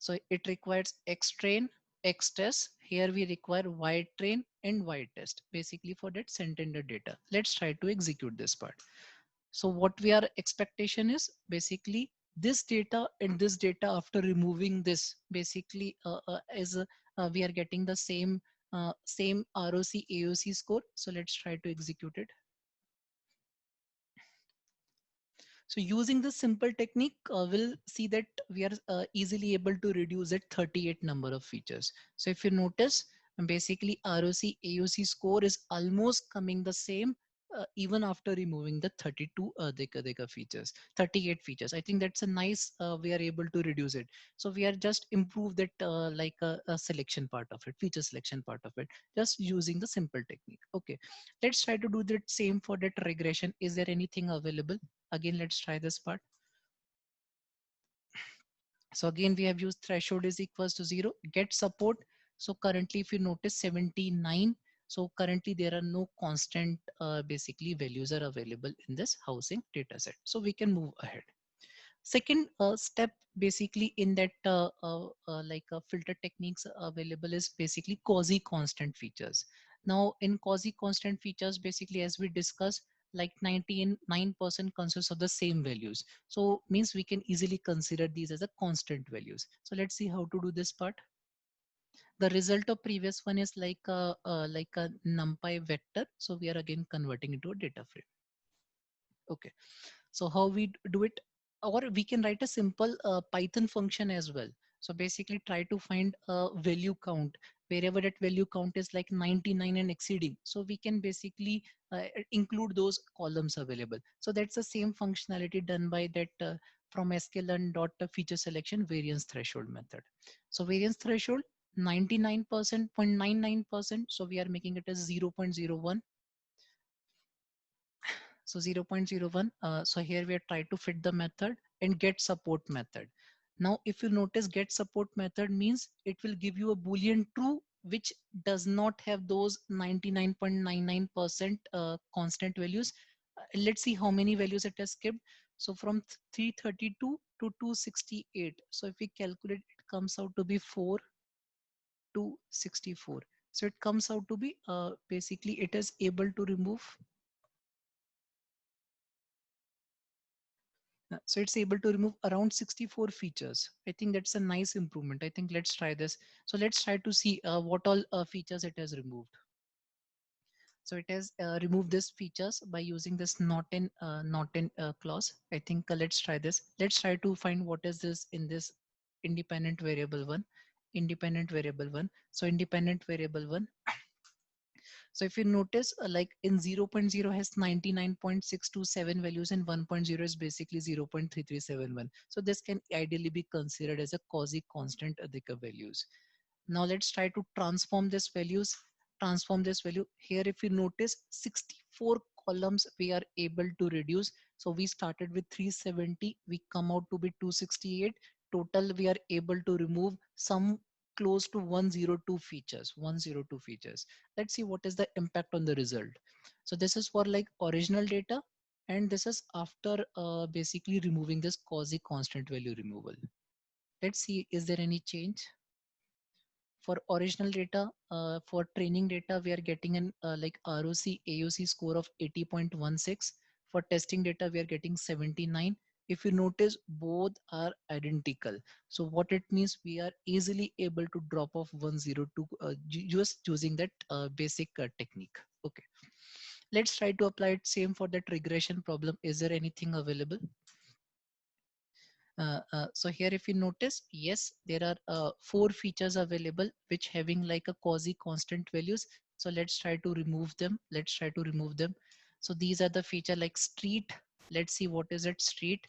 So it requires x train x test. Here we require y train and y test basically for that Santander data. Let's try to execute this part. So what we are expectation is basically this data and this data after removing this basically we are getting the same ROC AOC score. So let's try to execute it. So using this simple technique, we'll see that we are easily able to reduce it 38 number of features. So if you notice, basically ROC AOC score is almost coming the same even after removing the 32 Deka features, 38 features. I think that's a nice, we are able to reduce it. So we are just improve that like a selection part of it, feature selection part of it, just using the simple technique. Okay, let's try to do that same for that regression. Is there anything available? Again, let's try this part. So again, we have used threshold is equals to 0, get support. So currently, if you notice 79, so currently there are no constant basically values are available in this housing data set. So we can move ahead. Second step basically in that filter techniques available is basically quasi constant features. Now in quasi constant features, basically as we discussed, like 99% consists of the same values. So means we can easily consider these as a constant values. So let's see how to do this part. The result of previous one is like a numpy vector. So we are again converting into a data frame. Okay. So how we do it, or we can write a simple Python function as well. So basically try to find a value count wherever that value count is like 99 and exceeding. So we can basically include those columns available. So that's the same functionality done by that from sklearn dot feature selection variance threshold method. So variance threshold 99%, 0.99%. So we are making it as 0.01. So 0.01. So here we are trying to fit the method and get support method. Now, if you notice get support method means it will give you a Boolean true, which does not have those 99.99% constant values. Let's see how many values it has skipped. So from 332 to 268. So if we calculate, it comes out to be 4 to 64. So it comes out to be basically it is able to remove. So it's able to remove around 64 features. I think that's a nice improvement. I think let's try this. So let's try to see what all features it has removed. So it has removed these features by using this not in clause. I think let's try this. Let's try to find what is this in this independent variable one. Independent variable one. So independent variable one. So if you notice, like in 0.0 has 99.627 values and 1.0 is basically 0.3371. So this can ideally be considered as a quasi constant Adhika values. Now let's try to transform this values, transform this value. Here if you notice 64 columns we are able to reduce. So we started with 370, we come out to be 268. Total we are able to remove some close to 102 features, 102 features. Let's see what is the impact on the result. So this is for like original data, and this is after basically removing this quasi constant value removal. Let's see, is there any change? For original data, for training data, we are getting an like ROC AUC score of 80.16. For testing data, we are getting 79. If you notice, both are identical. So what it means, we are easily able to drop off 102 just using that basic technique. Okay. Let's try to apply it same for that regression problem. Is there anything available? So here if you notice, yes, there are 4 features available which having like a quasi constant values. So let's try to remove them. Let's try to remove them. So these are the feature like street. Let's see what is it street.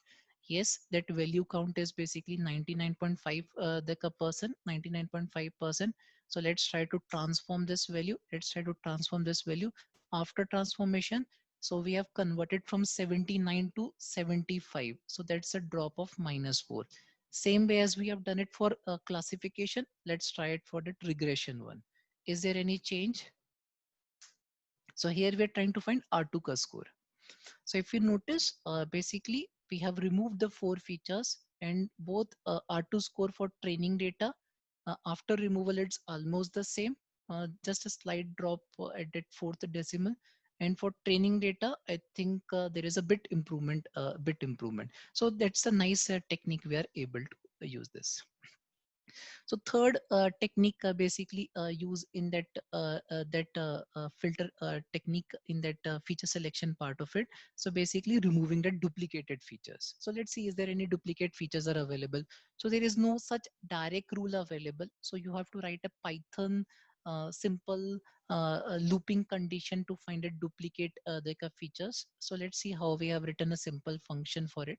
Yes, that value count is basically 99.5 the person, 99.5%. So let's try to transform this value. Let's try to transform this value. After transformation, so we have converted from 79 to 75. So that's a drop of -4. Same way as we have done it for classification. Let's try it for the regression one. Is there any change? So here we're trying to find R2 score. So if you notice, basically we have removed the 4 features, and both R2 score for training data, after removal, it's almost the same, just a slight drop at that 4th decimal. And for training data, I think there is a bit improvement. So that's a nice technique we are able to use this. So third technique basically use in that filter technique in that feature selection part of it. So basically removing the duplicated features. So let's see, is there any duplicate features are available? So there is no such direct rule available. So you have to write a Python simple looping condition to find a duplicate the features. So let's see how we have written a simple function for it.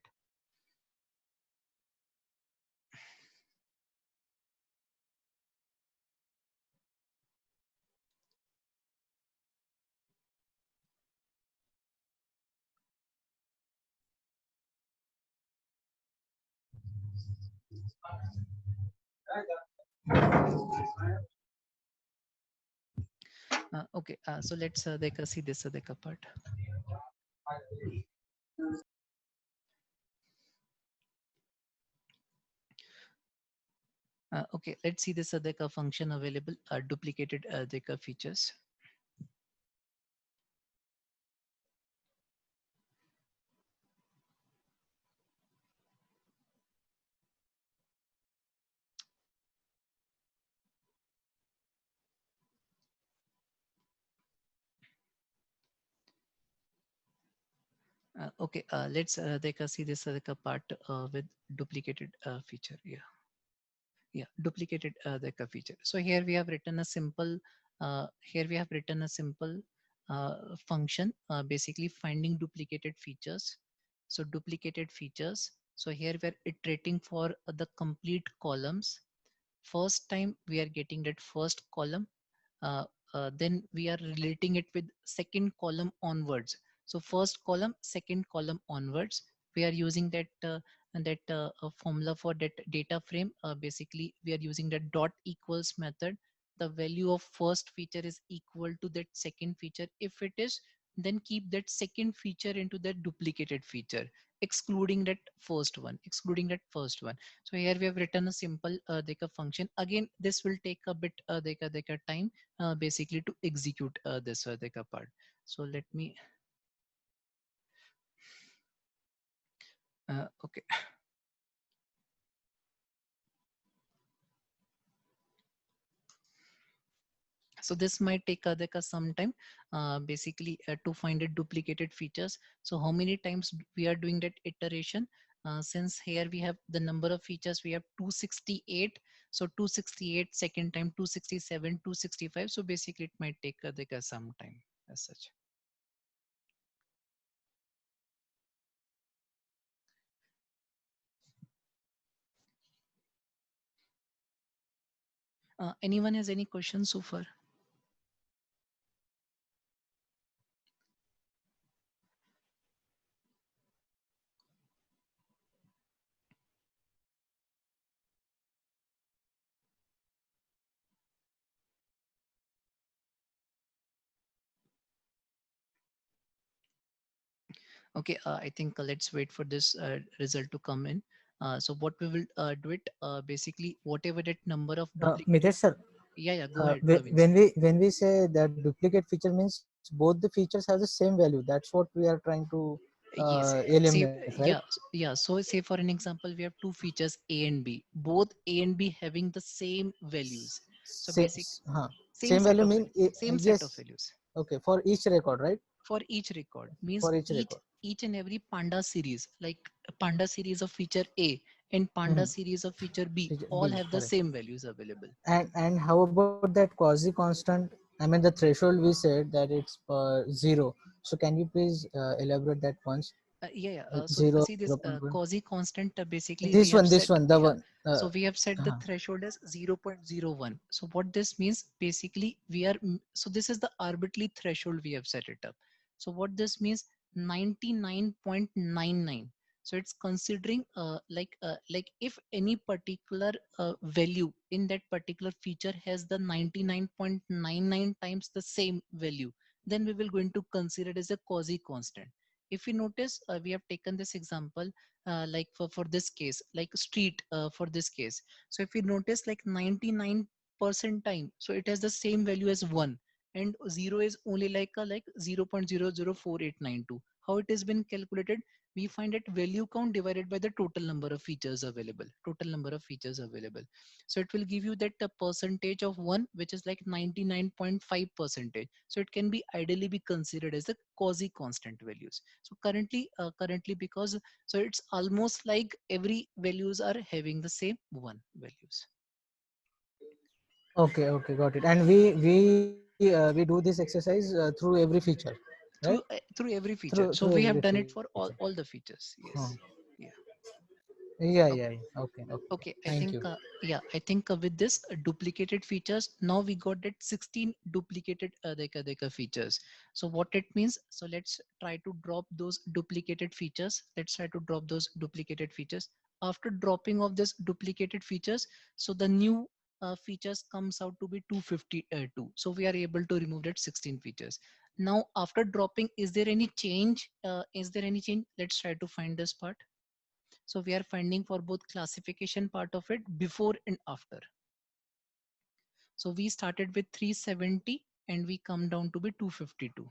Okay, so let's see this part. Okay, let's see this function available, duplicated features. Okay, let's see this part with duplicated feature. Yeah, yeah, duplicated feature. So here we have written a simple uh, function, basically finding duplicated features. So duplicated features. So here we are iterating for the complete columns. First time we are getting that first column, uh, then we are relating it with second column onwards. So first column, second column onwards, we are using that formula for that data frame. Basically we are using that dot equals method. The value of first feature is equal to that second feature. If it is, then keep that second feature into that duplicated feature, excluding that first one. So here we have written a simple function. Again, this will take a bit time basically to execute this part. So let me okay. So this might take some time basically to find it duplicated features. So how many times we are doing that iteration? Since here we have the number of features, we have 268. So 268, second time 267, 265. So basically it might take some time as such. Anyone has any questions so far? Okay, I think let's wait for this result to come in. So what we will do it basically, whatever that number of duplicated. Mitesh sir, Yeah, yeah, go ahead, Praveen sir. when we say that duplicate feature means both the features have the same value. That's what we are trying to Yes. Say, eliminate, right? yeah, yeah. So say for an example, we have two features A and B, both A and B having the same values. So basic same Same set value of mean values, same set of yes. values Okay, for each record, right? for each record. Means For each each record. each and every panda series, like a panda series of feature A and Mm-hmm. panda series of feature B, all B, have the correct. same values available. And how about that quasi constant? I mean the threshold we said that it's zero. So can you please elaborate that once? Yeah, yeah. So Zero, see zero this point 0.1. quasi constant. Basically, we This have one, set, this one, the yeah. one. So we have set the Uh-huh. threshold as 0.01. So what this means, basically, so this is the arbitrary threshold we have set it up. So what this means, 99.99. So it's considering like if any particular value in that particular feature has the 99.99 times the same value, then we will going to consider it as a quasi constant. If you notice, we have taken this example like for this case, like street for this case. So if you notice, like 99% time, so it has the same value as 1, and 0 is only like a like 0.004892. How it has been calculated? We find that value count divided by the total number of features available, so it will give you that percentage of 1, which is like 99.5 percentage. So it can be ideally be considered as a quasi constant values. So currently, because so it's almost like every values are having the same 1 values Okay, okay, got it. And we do this exercise through every feature, right? through every Through feature. every So we feature. have done it for all the features. Huh. Yes. Yeah. Yeah, yeah, Okay. yeah. Okay, okay. Okay, I Thank you. think, I think with this duplicated features, now we got that 16 duplicated features. So what it means, so let's try to drop those duplicated features. After dropping of this duplicated features, so the new features comes out to be 252. So we are able to remove that 16 features. Now, after dropping, is there any change? Let's try to find this part. So we are finding for both classification part of it before and after. So we started with 370 and we come down to be 252.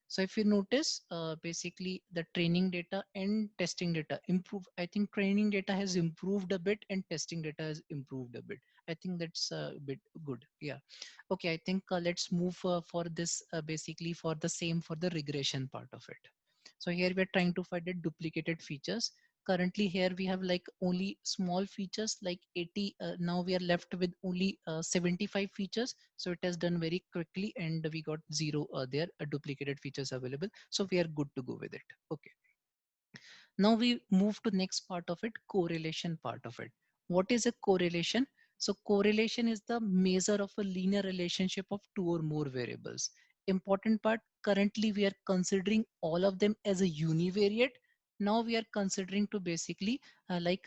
So if you notice, basically the training data and testing data improve. I think training data has improved a bit and testing data has improved a bit. I think that's a bit good. Yeah. Okay. I think let's move for this basically for the same for the regression part of it. So here we are trying to find the duplicated features. Currently here we have like only small features like 80. Now we are left with only 75 features. So it has done very quickly and we got zero there duplicated features available. So we are good to go with it. Okay. Now we move to next part of it, correlation part of it. What is a correlation? So correlation is the measure of a linear relationship of two or more variables. Important part, currently we are considering all of them as a univariate. Now we are considering to basically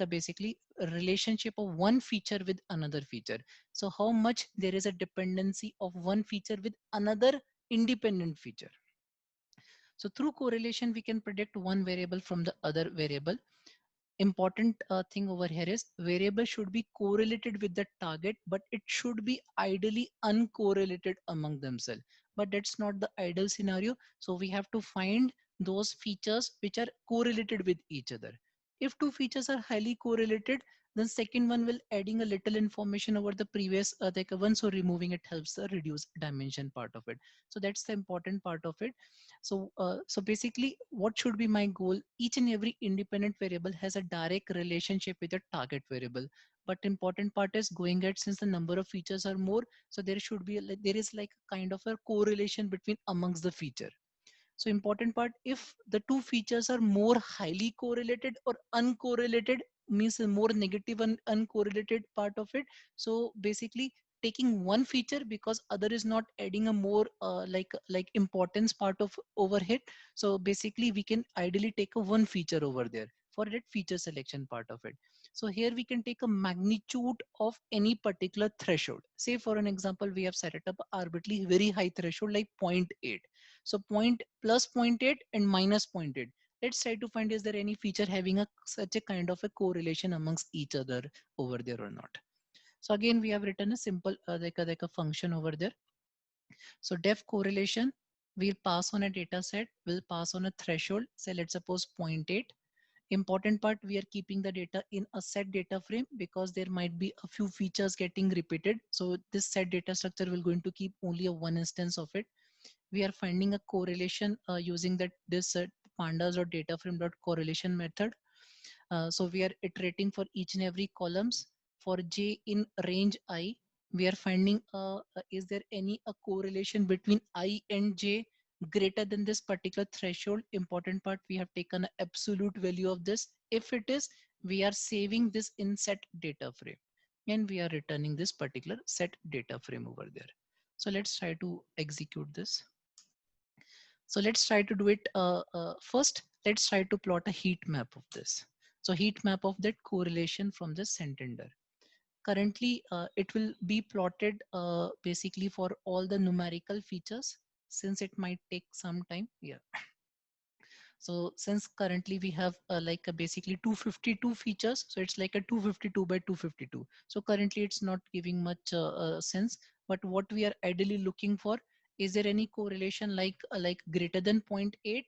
basically a relationship of one feature with another feature. So how much there is a dependency of one feature with another independent feature. So through correlation, we can predict one variable from the other variable. Important thing over here is variable should be correlated with the target, but it should be ideally uncorrelated among themselves. But that's not the ideal scenario. So we have to find those features which are correlated with each other. If two features are highly correlated, then second one will adding a little information over the previous one, so removing it helps the reduce dimension part of it. So that's the important part of it. So basically what should be my goal? Each and every independent variable has a direct relationship with a target variable, but important part is going at, since the number of features are more, so there should be there is like kind of a correlation between amongst the feature. So important part, if the two features are more highly correlated or uncorrelated, means a more negative and uncorrelated part of it. So basically taking one feature because other is not adding a more importance part of overhead. So basically we can ideally take a one feature over there for that feature selection part of it. So here we can take a magnitude of any particular threshold. Say for an example, we have set it up arbitrarily very high threshold like zero point 0.8. So point plus zero point 0.8 and minus zero point 0.8. Let's try to find is there any feature having a such a kind of a correlation amongst each other over there or not. So again, we have written a simple like a function over there. So def correlation, we'll pass on a data set, we'll pass on a threshold. Say let's suppose zero point 0.8. Important part, we are keeping the data in a set data frame because there might be a few features getting repeated. So this set data structure will going to keep only a one instance of it. We are finding a correlation using that this pandas or data frame dot correlation method. So we are iterating for each and every columns. For j in range I, we are finding is there any a correlation between I and j greater than this particular threshold. Important part, we have taken an absolute value of this. If it is, we are saving this in set data frame and we are returning this particular set data frame over there. So let's try to execute this. So let's try to do it first. Let's try to plot a heat map of this. So heat map of that correlation from the Santander. Currently, it will be plotted basically for all the numerical features, since it might take some time. Yeah. So since currently we have basically 252 features, so it's like a 252 by 252. So currently it's not giving much sense. But what we are ideally looking for, is there any correlation like greater than zero point 0.8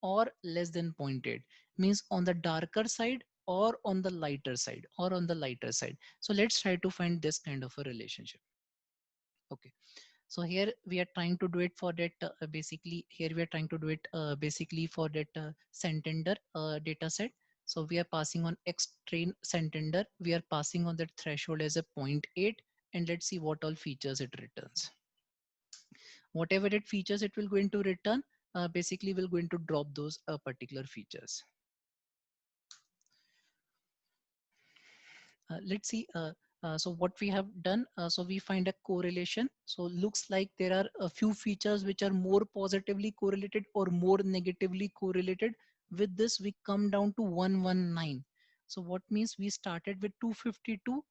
or less than zero point 0.8? Means on the darker side or on the lighter side or on the lighter side. So let's try to find this kind of a relationship. Okay. So here we are trying to do it for that basically here we are trying to do it basically for that Santander data set. So we are passing on X train Santander. We are passing on that threshold as a zero point 0.8, and let's see what all features it returns. Whatever it features it will going to return, basically will going to drop those particular features. Let's see. So what we have done, so we find a correlation. So looks like there are a few features which are more positively correlated or more negatively correlated. With this, we come down to 119. So what means we started with 252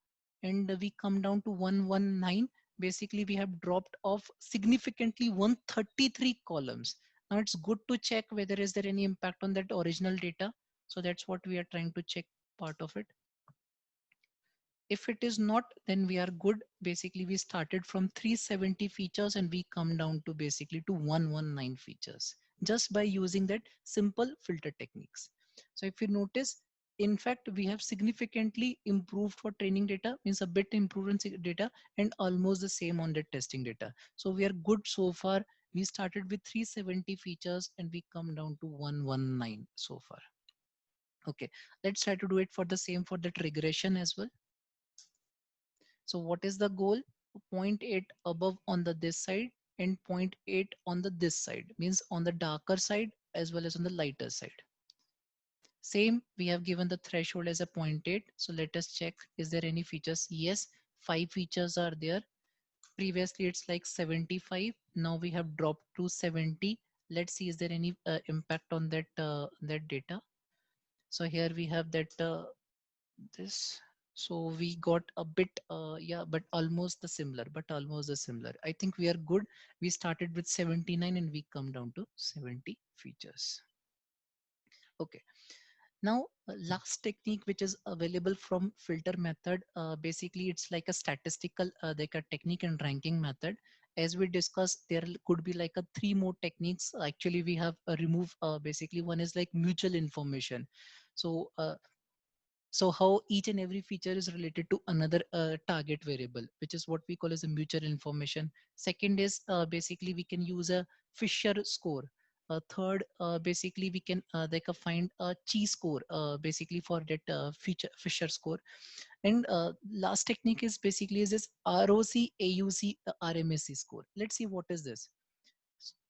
and we come down to 119. Basically, we have dropped off significantly 133 columns. Now it's good to check whether is there any impact on that original data. So that's what we are trying to check part of it. If it is not, then we are good. Basically, we started from 370 features and we come down to basically to 119 features just by using that simple filter techniques. So if you notice, in fact, we have significantly improved for training data, means a bit improvement in data, and almost the same on the testing data. So we are good so far. We started with 370 features and we come down to 119 so far. Okay, let's try to do it for the same for that regression as well. So what is the goal? Point 0.8 above on the this side and point 0.8 on the this side, means on the darker side as well as on the lighter side. Same, we have given the threshold as a point 0.8. So let us check, is there any features? Yes, 5 features are there. Previously it's like 75. Now we have dropped to 70. Let's see, is there any impact on that data? So here we have that this. So we got a bit, yeah, but almost the similar, I think we are good. We started with 79 and we come down to 70 features. Okay. Now, last technique which is available from filter method, basically it's like a statistical, like a technique and ranking method. As we discussed, there could be like a 3 more techniques. Actually, we have removed, basically one is like mutual information. So so how each and every feature is related to another target variable, which is what we call as a mutual information. Second is basically we can use a Fisher score. Third, basically we can like find a chi score, basically for that Fisher score. And last technique is basically is this ROC, AUC, RMSE score. Let's see what is this.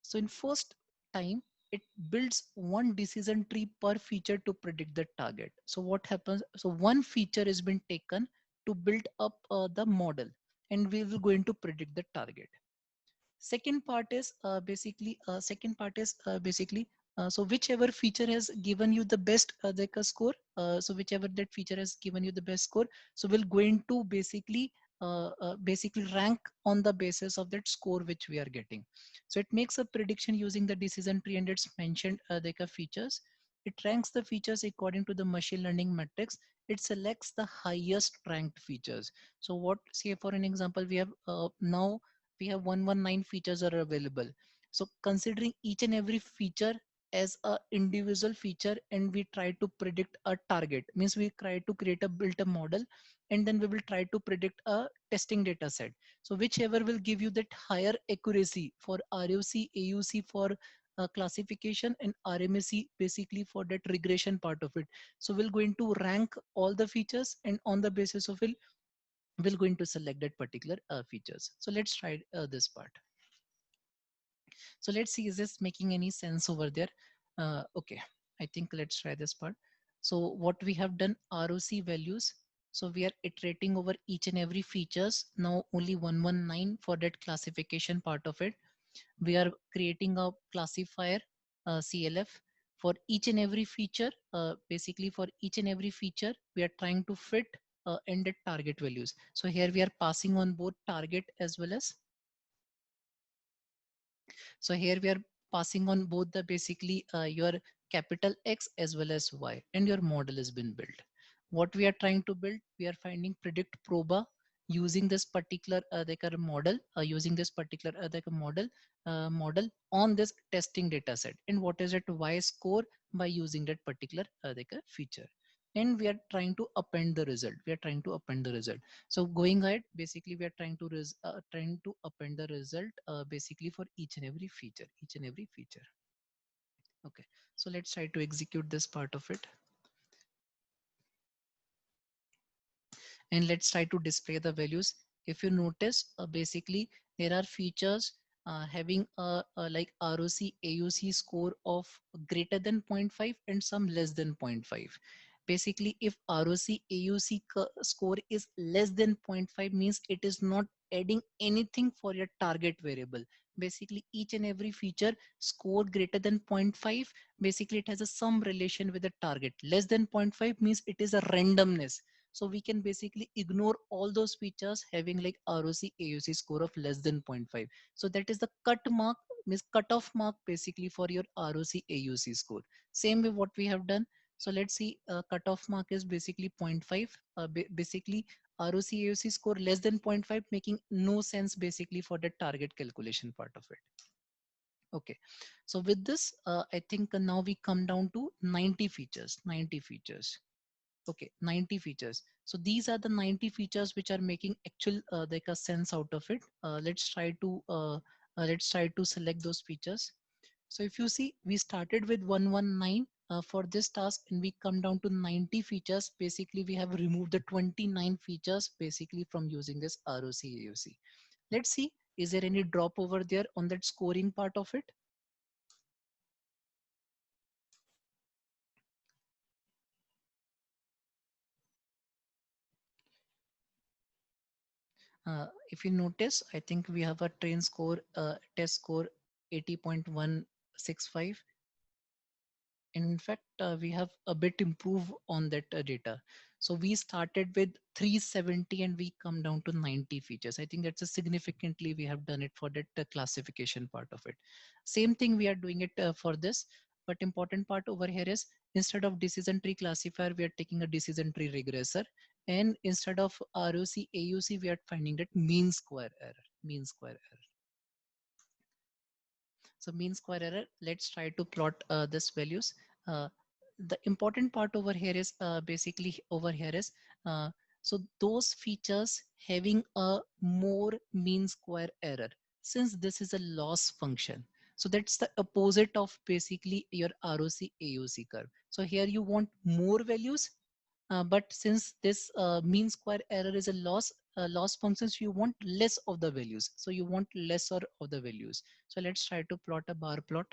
So in first time, it builds one decision tree per feature to predict the target. So what happens? So one feature has been taken to build up the model, and we will going to predict the target. Second part is basically so whichever feature has given you the best like a score, so whichever that feature has given you the best score, so we're going to basically rank on the basis of that score which we are getting. So it makes a prediction using the decision tree and it's mentioned like a features. It ranks the features according to the machine learning metrics. It selects the highest ranked features. So what, say for an example, we have now we have 119 features are available. So considering each and every feature as a individual feature, and we try to predict a target, means we try to create a built a model, and then we will try to predict a testing data set. So whichever will give you that higher accuracy for ROC, AUC for classification, and RMSE basically for that regression part of it. So we're going to rank all the features, and on the basis of it we're going to select that particular features. So let's try this part. So let's see, is this making any sense over there? Okay, I think let's try this part. So what we have done, ROC values. So we are iterating over each and every features. Now only 119 for that classification part of it. We are creating a classifier, CLF, for each and every feature. Basically for each and every feature, we are trying to fit ended target values. So here we are passing on both target as well as, so here we are passing on both the basically your capital X as well as Y, and your model has been built. What we are trying to build, we are finding predict proba using this particular like a model, using this particular like a model on this testing data set. And what is it Y score by using that particular like a feature. And we are trying to append the result. We are trying to append the result. So going ahead, basically we are trying to append the result basically for each and every feature, each and every feature. Okay, so let's try to execute this part of it, and let's try to display the values. If you notice, basically there are features having a like ROC, AUC score of greater than zero point 0.5 and some less than zero point 0.5. Basically, if ROC, AUC score is less than zero point 0.5, means it is not adding anything for your target variable. Basically, each and every feature score greater than zero point 0.5, basically it has a some relation with the target. Less than zero point 0.5 means it is a randomness. So we can basically ignore all those features having like ROC, AUC score of less than zero point 0.5. So that is the cut mark, means cutoff mark basically for your ROC, AUC score. Same way what we have done. So let's see, cutoff mark is basically zero point 0.5. Basically ROC, AUC score less than zero point 0.5, making no sense basically for the target calculation part of it. Okay, so with this, I think now we come down to 90 features, 90 features. Okay, 90 features. So these are the 90 features which are making actual like a sense out of it. Let's try to Let's try to select those features. So if you see, we started with 119 for this task and we come down to 90 features. Basically, we have removed the 29 features basically from using this ROC AUC. Let's see, is there any drop over there on that scoring part of it? If you notice, I think we have a train score, test score 80.165. In fact, we have a bit improve on that data. So we started with 370 and we come down to 90 features. I think that's a significantly we have done it for that classification part of it. Same thing we are doing it for this, but important part over here is instead of decision tree classifier, we are taking a decision tree regressor, and instead of ROC AUC, we are finding that mean square error, mean square error. So mean square error, let's try to plot this values. Uh, the important part over here is basically over here is, so those features having a more mean square error, since this is a loss function. So that's the opposite of basically your ROC AUC curve. So here you want more values, but since this mean square error is a loss functions, you want less of the values. So you want lesser of the values. So let's try to plot a bar plot.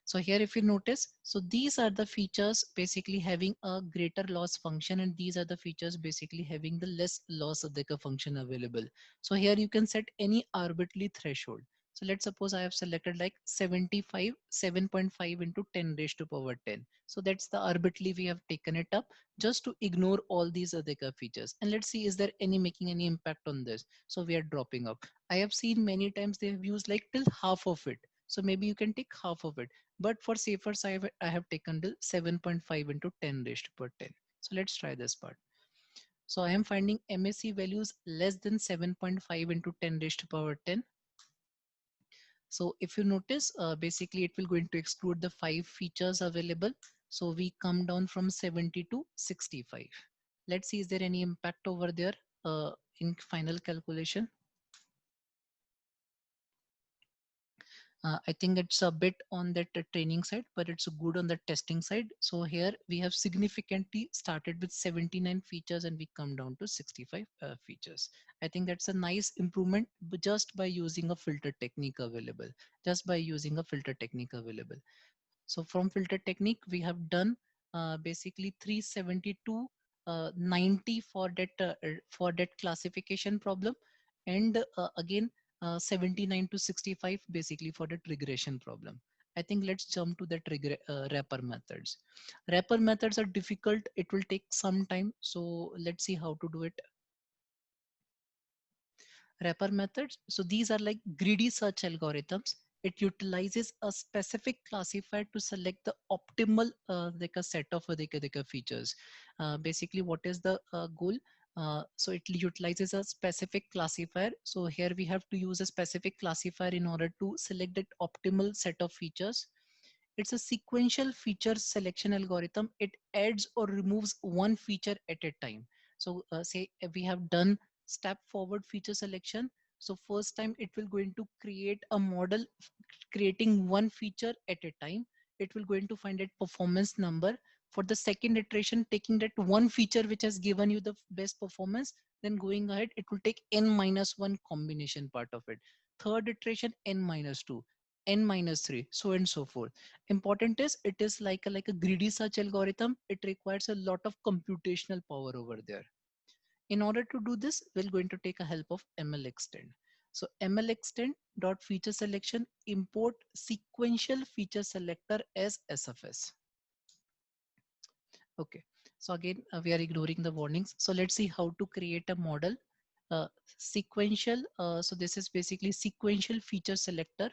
So here, if you notice, so these are the features basically having a greater loss function, and these are the features basically having the less loss of the function available. So here you can set any arbitrary threshold. So let's suppose I have selected like 75, 7.5 into 10 raised to power 10. So that's the arbitrary we have taken it up just to ignore all these other features. And let's see, is there any making any impact on this? So we are dropping up. I have seen many times they have used like till half of it. So maybe you can take half of it. But for safer side, I have taken till 7.5 into 10 raised to power 10. So let's try this part. So I am finding MAC values less than 7.5 into 10 raised to power 10. So if you notice, basically it will going to exclude the 5 features available. So we come down from 70 to 65. Let's see, is there any impact over there in final calculation? I think it's a bit on that training side, but it's good on the testing side. So here we have significantly started with 79 features and we come down to 65 features. I think that's a nice improvement just by using a filter technique available, just by using a filter technique available. So from filter technique, we have done basically 372, 90 for that classification problem, and again 79 to 65 basically for that regression problem. I think let's jump to that wrapper methods. Wrapper methods are difficult. It will take some time. So let's see how to do it. Wrapper methods. So these are like greedy search algorithms. It utilizes a specific classifier to select the optimal like a set of features. Basically, what is the goal? So it utilizes a specific classifier. So here we have to use a specific classifier in order to select that optimal set of features. It's a sequential feature selection algorithm. It adds or removes one feature at a time. So say we have done step forward feature selection. So first time it will going to create a model creating one feature at a time. It will going to find that performance number. For the second iteration, taking that one feature which has given you the best performance, then going ahead, it will take n minus one combination part of it. Third iteration, n minus two, n minus three, so and so forth. Important is it is like a greedy search algorithm. It requires a lot of computational power over there. In order to do this, we're going to take a help of MLExtend. So MLExtend dot feature selection import sequential feature selector as SFS. Okay. So again, we are ignoring the warnings. So let's see how to create a model. Sequential. So this is basically sequential feature selector.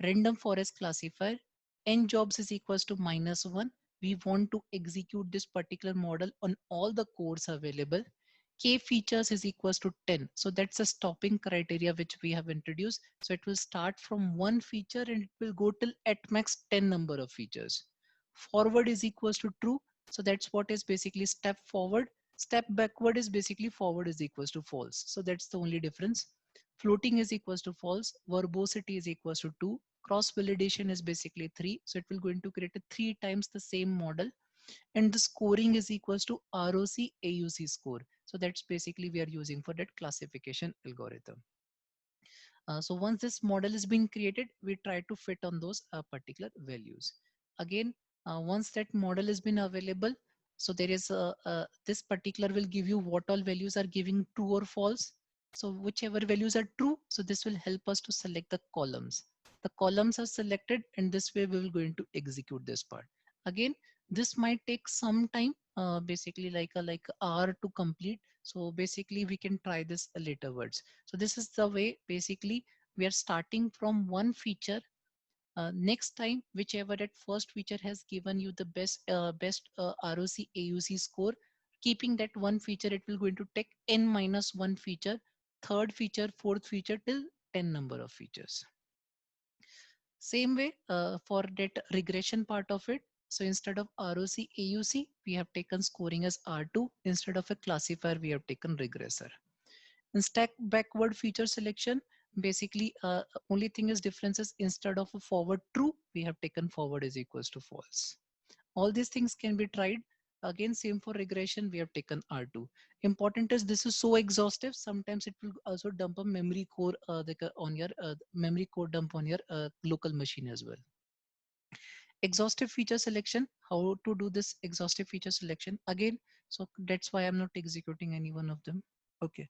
Random forest classifier. N jobs is equals to -1. We want to execute this particular model on all the cores available. K features is equals to 10. So that's a stopping criteria which we have introduced. So it will start from one feature and it will go till at max 10 number of features. Forward is equals to true. So that's what is basically step forward. Step backward is basically forward is equals to false. So that's the only difference. floating is equals to false, verbosity is equals to 2, cross validation is basically 3, so it will going to create a 3 times the same model, and the scoring is equals to ROC AUC score. So that's basically we are using for that classification algorithm. So once this model is being created, we try to fit on those particular values. Again, once that model has been available, so there is this particular will give you what all values are giving true or false. So whichever values are true, so this will help us to select the columns. The columns are selected, and this way we will going to execute this part. Again, this might take some time, basically like a hour to complete. So basically we can try this later words. So this is the way basically we are starting from one feature. Next time, whichever that first feature has given you the best ROC AUC score, keeping that one feature, it will going to take n minus one feature, third feature, fourth feature till 10 number of features. Same way for that regression part of it. So instead of ROC AUC, we have taken scoring as R2. Instead of a classifier, we have taken regressor. In stack backward feature selection, basically only thing is difference is instead of a forward true, we have taken forward is equals to false. All these things can be tried. Again, same for regression, we have taken R2. Important is this is so exhaustive. Sometimes it will also dump a memory core on your memory core dump on your local machine as well. Exhaustive feature selection, how to do this exhaustive feature selection again. So that's why I'm not executing any one of them. Okay.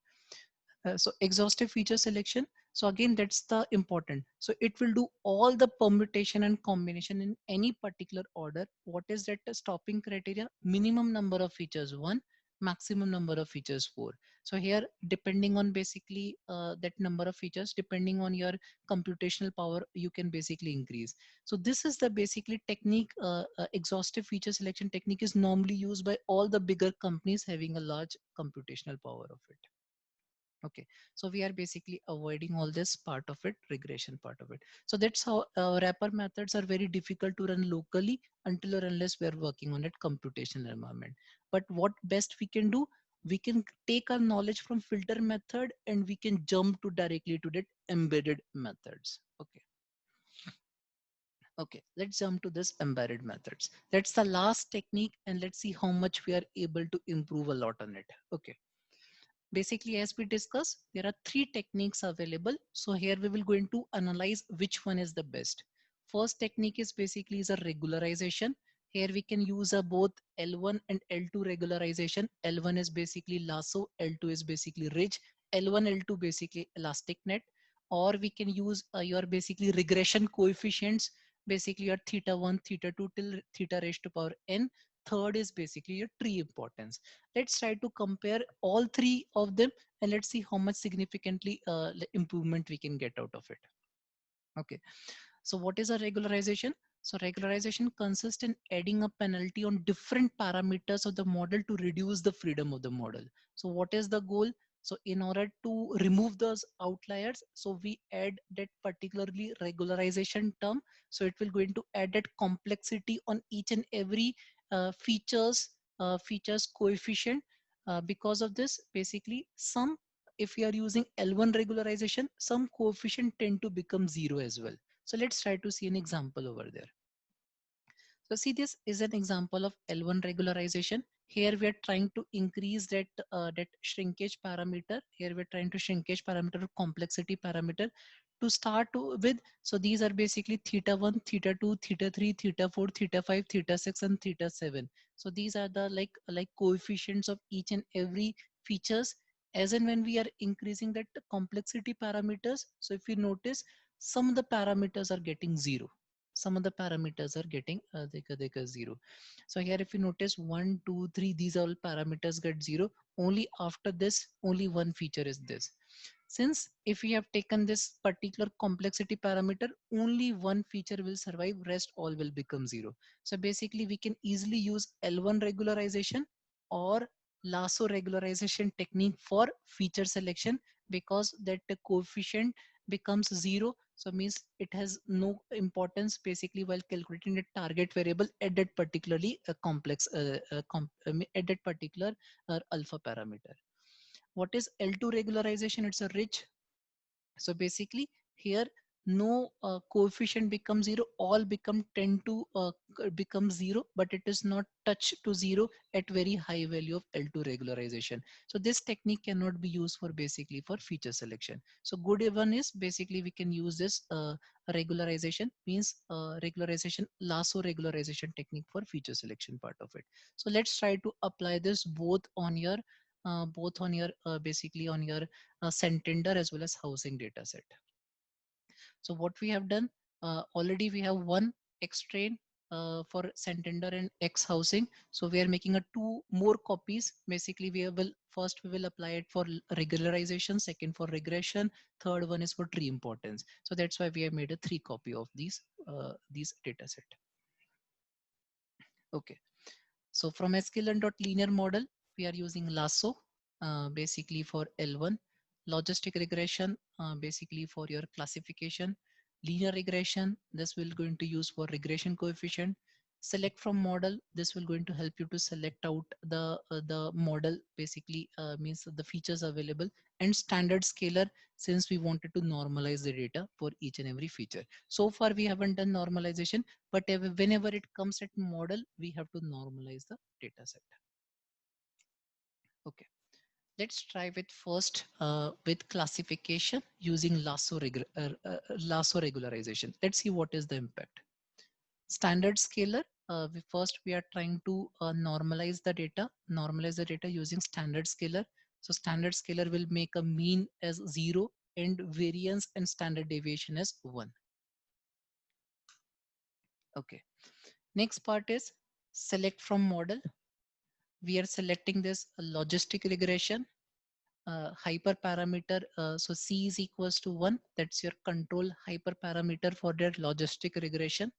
So exhaustive feature selection. So again, that's the important. So it will do all the permutation and combination in any particular order. What is that stopping criteria? Minimum number of features 1, maximum number of features 4. So here, depending on basically that number of features, depending on your computational power, you can basically increase. So this is the basically technique. Exhaustive feature selection technique is normally used by all the bigger companies having a large computational power of it. Okay, so we are basically avoiding all this part of it, regression part of it. So that's how wrapper methods are very difficult to run locally until or unless we are working on that computational environment. But what best we can do, we can take our knowledge from filter method and we can jump to directly to that embedded methods. Okay. Okay, let's jump to this embedded methods. That's the last technique, and let's see how much we are able to improve a lot on it. Okay. Basically, as we discussed, there are three techniques available. So here we will going to analyze which one is the best. First technique is basically is a regularization. Here we can use a both L1 and L2 regularization. L1 is basically lasso, L2 is basically ridge, L1, L2 basically elastic net, or we can use your basically regression coefficients, basically your theta 1, theta 2 till theta raised to power n. Third is basically your tree importance. Let's try to compare all three of them, and let's see how much significantly improvement we can get out of it. Okay, so what is a regularization? So regularization consists in adding a penalty on different parameters of the model to reduce the freedom of the model. So what is the goal? So in order to remove those outliers, so we add that particularly regularization term. So it will going to add that complexity on each and every features coefficient. Because of this, basically some, if we are using L1 regularization, some coefficient tend to become zero as well. So let's try to see an example over there. So see, this is an example of L1 regularization. Here we are trying to increase that shrinkage parameter. Here we're trying to shrinkage parameter or complexity parameter to start with. So these are basically theta 1, theta 2, theta 3, theta 4, theta 5, theta 6, and theta 7. So these are the like coefficients of each and every features. As and when we are increasing that complexity parameters, so if you notice, some of the parameters are getting zero, some of the parameters are getting zero. So here if you notice 1 2 3, these all parameters get zero. Only after this only one feature is this. Since if we have taken this particular complexity parameter, only one feature will survive, rest all will become zero. So basically we can easily use L1 regularization or lasso regularization technique for feature selection, because that the coefficient becomes zero. So means it has no importance basically while calculating the target variable at that particularly complex at that particular alpha parameter. What is L2 regularization? It's a ridge. So basically here no coefficient becomes zero, all become tend to become zero, but it is not touch to zero at very high value of L2 regularization. So this technique cannot be used for basically for feature selection. So good one is basically we can use this regularization, means regularization, lasso regularization technique for feature selection part of it. So let's try to apply this both on your basically on your Santander as well as housing data set. So what we have done, already we have one X train for Santander and X housing. So we are making a two more copies. Basically, we will first we will apply it for regularization, second for regression, third one is for tree importance. So that's why we have made a 3 copy of these data set. Okay. So from sklearn.linear model, we are using lasso basically for L1, logistic regression basically for your classification, linear regression, this will going to use for regression coefficient, select from model, this will going to help you to select out the model basically means the features available, and standard scaler since we wanted to normalize the data for each and every feature. So far we haven't done normalization, but whenever it comes at model, we have to normalize the data set. Okay, let's try with first with classification using lasso regularization. Let's see what is the impact. Standard scalar, we are trying to normalize the data using standard scalar. So standard scalar will make a mean as 0 and variance and standard deviation as 1. Okay, next part is select from model. We are selecting this logistic regression hyperparameter. So C is equals to 1. That's your control hyperparameter for that logistic regression.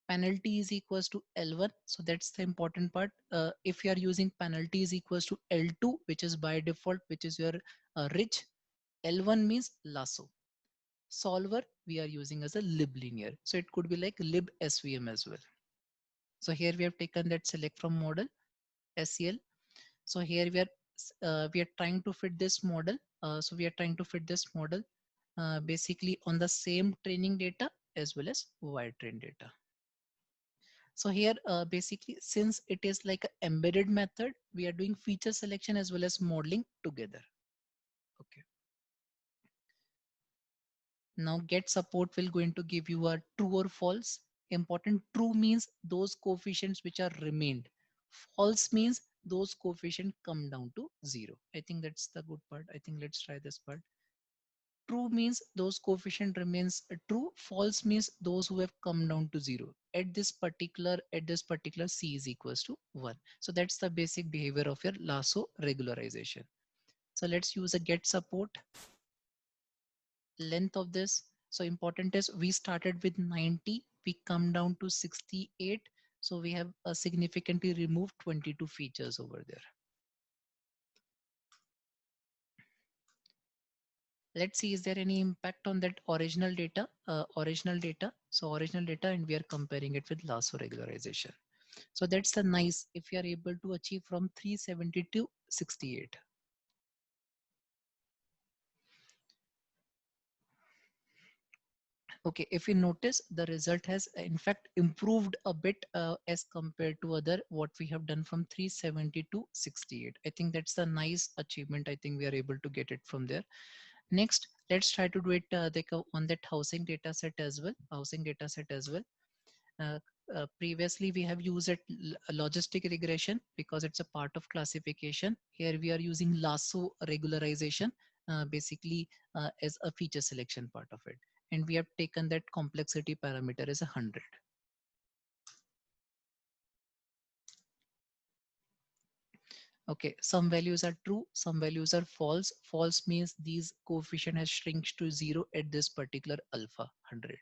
Penalty is equals to L1. So that's the important part. If you are using penalty is equals to L2, which is by default, which is your rich. L1 means lasso. Solver, we are using as a liblinear. So it could be like libsvm as well. So here we have taken that select from model SCL. So here we are trying to fit this model. So we are trying to fit this model basically on the same training data as well as wire train data. So here basically since it is like an embedded method, we are doing feature selection as well as modeling together. Okay. Now get support will going to give you a true or false. Important, true means those coefficients which are remained. False means those coefficients come down to 0. I think that's the good part. I think let's try this part. True means those coefficient remains true. False means those who have come down to 0. At this particular C is equals to 1. So that's the basic behavior of your lasso regularization. So let's use a get support. Length of this, so important is we started with 90, we come down to 68, so we have significantly removed 22 features over there. Let's see, is there any impact on that original data? So original data, and we are comparing it with lasso regularization. So that's the nice if you are able to achieve from 370 to 68. Okay, if you notice, the result has in fact improved a bit as compared to other what we have done from 370 to 68. I think that's a nice achievement. I think we are able to get it from there. Next, let's try to do it on that housing data set as well. Uh, Previously, we have used it logistic regression because it's a part of classification. Here we are using lasso regularization basically as a feature selection part of it. And we have taken that complexity parameter as 100. Okay, some values are true, some values are false. False means these coefficient has shrunk to 0 at this particular alpha 100.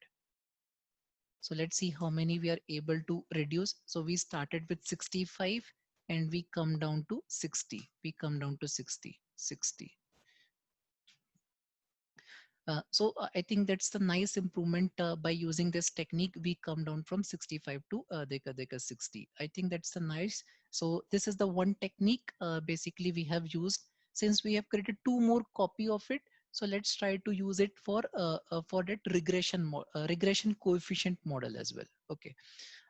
So let's see how many we are able to reduce. So we started with 65 and we come down to 60. We come down to 60. I think that's the nice improvement by using this technique. We come down from 65 to deka 60. I think that's the nice. So this is the one technique basically we have used. Since we have created two more copy of it, So let's try to use it for that regression coefficient model as well. Okay,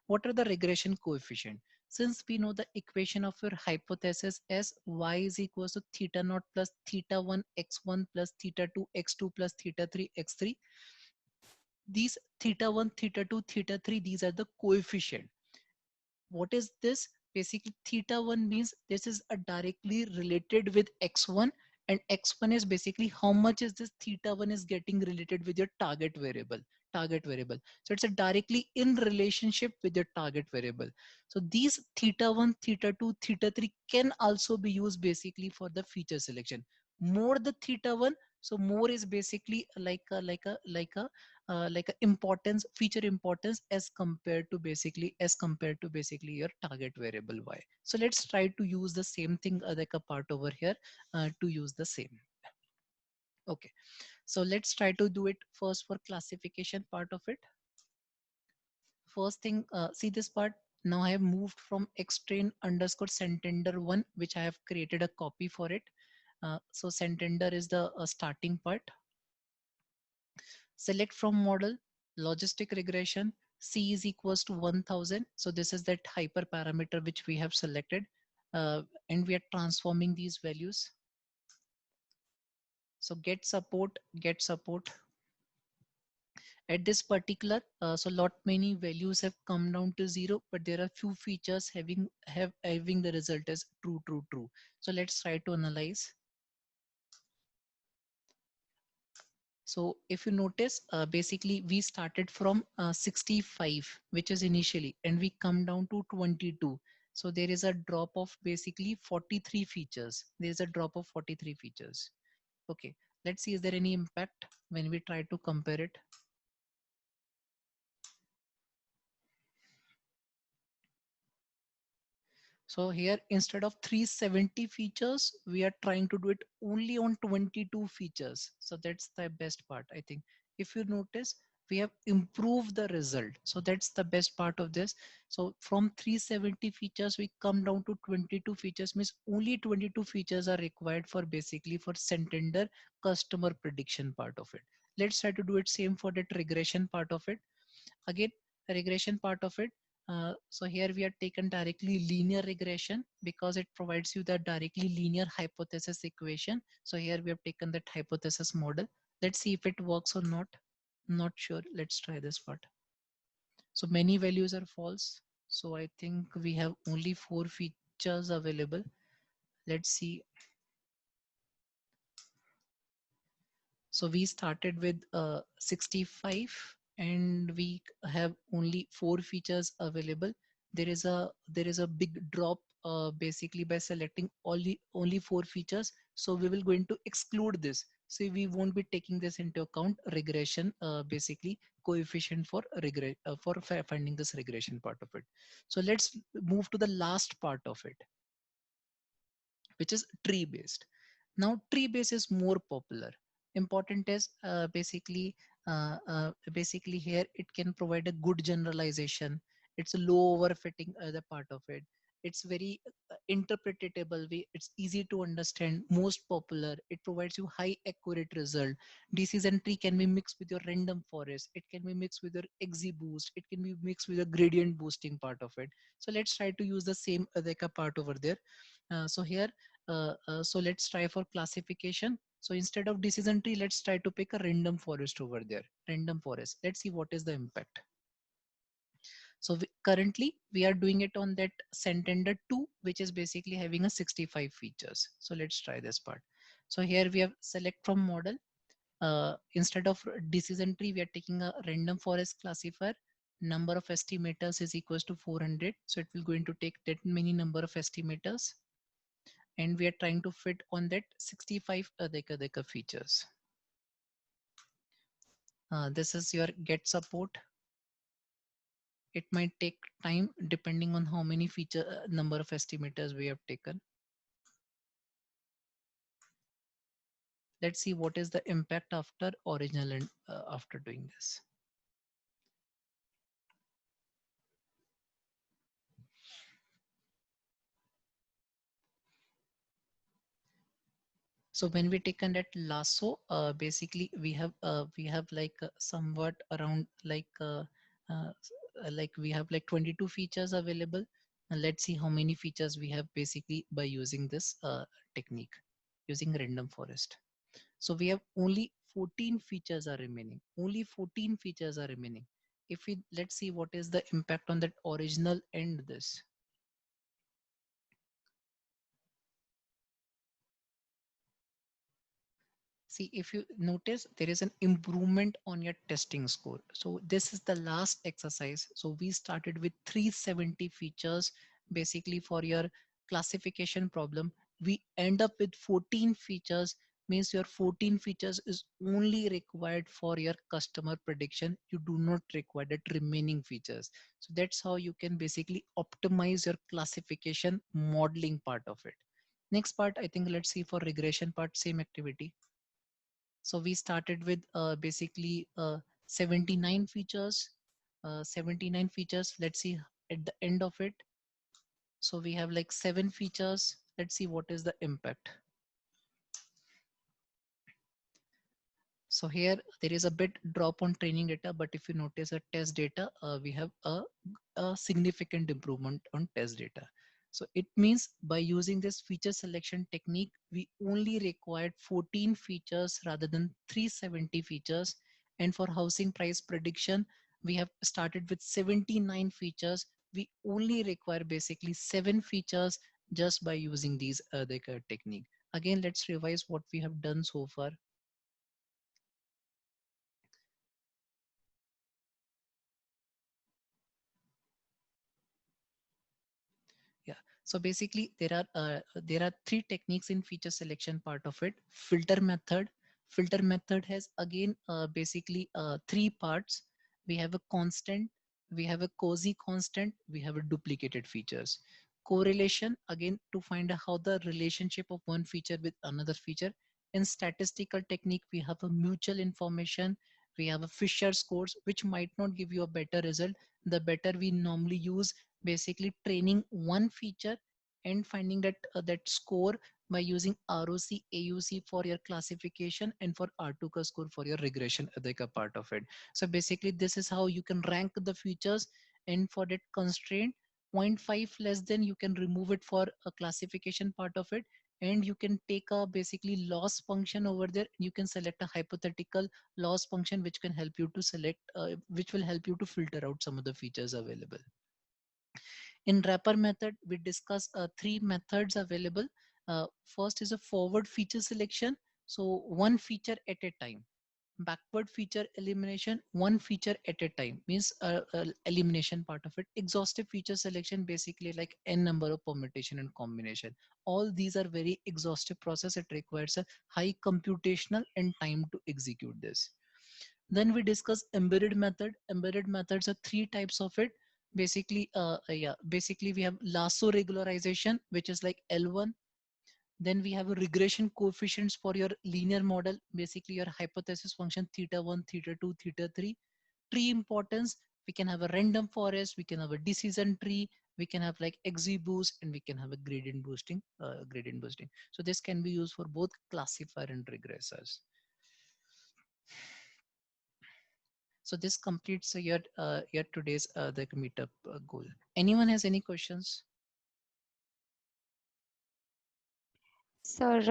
what are the regression coefficient? Since we know the equation of your hypothesis as y is equals to theta naught plus theta 1 x1 plus theta 2 x2 plus theta 3 x3, these theta 1, theta 2, theta 3, these are the coefficient. What is this? Basically theta 1 means this is a directly related with x1, and x1 is basically how much is this theta 1 is getting related with your target variable. So it's a directly in relationship with your target variable. So these theta 1, theta 2, theta 3 can also be used basically for the feature selection. More the theta 1, so more is basically like a importance, feature importance, as compared to basically your target variable y. So let's try to use the same thing, like a part over here, to use the same. Okay, so let's try to do it first for classification part of it. First thing, see this part. Now I have moved from xtrain underscore Santander 1, which I have created a copy for it. So Santander is the starting part. Select from model, logistic regression, C is equals to 1000. So this is that hyperparameter which we have selected, and we are transforming these values. So get support. At this particular, so lot many values have come down to 0, but there are few features having the result as true, true, true. So let's try to analyze. So if you notice, basically we started from 65, which is initially, and we come down to 22. So there is a drop of basically 43 features. There is a drop of 43 features. Okay, let's see, is there any impact when we try to compare it? So here, instead of 370 features, we are trying to do it only on 22 features. So that's the best part, I think. If you notice, we have improved the result. So that's the best part of this. So from 370 features, we come down to 22 features, means only 22 features are required for basically for Santander customer prediction part of it. Let's try to do it same for that regression part of it. Again, regression part of it. So here we are taken directly linear regression because it provides you the directly linear hypothesis equation. So here we have taken that hypothesis model. Let's see if it works or not. Not sure. Let's try this part. So many values are false. So I think we have only 4 features available. Let's see. So we started with 65 and we have only 4 features available. There is a big drop basically by selecting only 4 features. So we will going to exclude this. So we won't be taking this into account regression basically coefficient for finding this regression part of it. So let's move to the last part of it, which is tree based. Now tree based is more popular. Important is basically here it can provide a good generalization. It's a low overfitting the part of it. It's very interpretable way. It's easy to understand, most popular. It provides you high accurate result. Decision tree can be mixed with your random forest. It can be mixed with your XGBoost. It can be mixed with a gradient boosting part of it. So let's try to use the same Adeka part over there. So here, so let's try for classification. So instead of decision tree, let's try to pick a random forest over there. Random forest. Let's see what is the impact. So currently we are doing it on that Santander 2, which is basically having a 65 features. So let's try this part. So here we have select from model. Instead of decision tree, we are taking a random forest classifier. Number of estimators is equals to 400. So it will going to take that many number of estimators. And we are trying to fit on that 65 adeka features. This is your get support. It might take time depending on how many feature number of estimators we have taken. Let's see what is the impact after original and after doing this. So when we take a net lasso, basically we have like somewhat around like we have like 22 features available. And let's see how many features we have basically by using this technique, using random forest. So we have only 14 features are remaining. Only 14 features are remaining. If we, let's see what is the impact on that original end this. See, if you notice, there is an improvement on your testing score. So this is the last exercise. So we started with 370 features basically for your classification problem. We end up with 14 features, means your 14 features is only required for your customer prediction. You do not require the remaining features. So that's how you can basically optimize your classification modeling part of it. Next part, I think let's see for regression part, same activity. So we started with basically 79 features, 79 features. Let's see at the end of it. So we have like 7 features. Let's see what is the impact. So here there is a bit drop on training data, but if you notice a test data, we have a significant improvement on test data. So it means by using this feature selection technique, we only required 14 features rather than 370 features. And for housing price prediction, we have started with 79 features. We only require basically 7 features just by using these other technique. Again, let's revise what we have done so far. Yeah. So basically, there are 3 techniques in feature selection part of it. Filter method. Filter method has again basically 3 parts. We have a constant, we have a cozy constant, we have a duplicated features. Correlation, again to find out how the relationship of one feature with another feature. In statistical technique, we have a mutual information. We have a Fisher scores, which might not give you a better result. The better we normally use basically training one feature and finding that that score by using ROC AUC for your classification and for R2 score for your regression adhika part of it. So basically this is how you can rank the features, and for that constraint 0.5 less than you can remove it for a classification part of it, and you can take a basically loss function over there. You can select a hypothetical loss function which can help you to select which will help you to filter out some of the features available. In wrapper method, we discuss 3 methods available. First is a forward feature selection. So one feature at a time. Backward feature elimination, one feature at a time, means elimination part of it. Exhaustive feature selection, basically like n number of permutation and combination. All these are very exhaustive process. It requires a high computational and time to execute this. Then we discuss embedded method. Embedded methods are 3 types of it. Basically, yeah, basically we have lasso regularization, which is like L1. Then we have a regression coefficients for your linear model, basically your hypothesis function theta 1, theta 2, theta 3. Tree importance, we can have a random forest, we can have a decision tree, we can have like XGBoost, and we can have a gradient boosting, gradient boosting. So this can be used for both classifier and regressors. So this completes your today's the meetup goal. Anyone has any questions? Sir,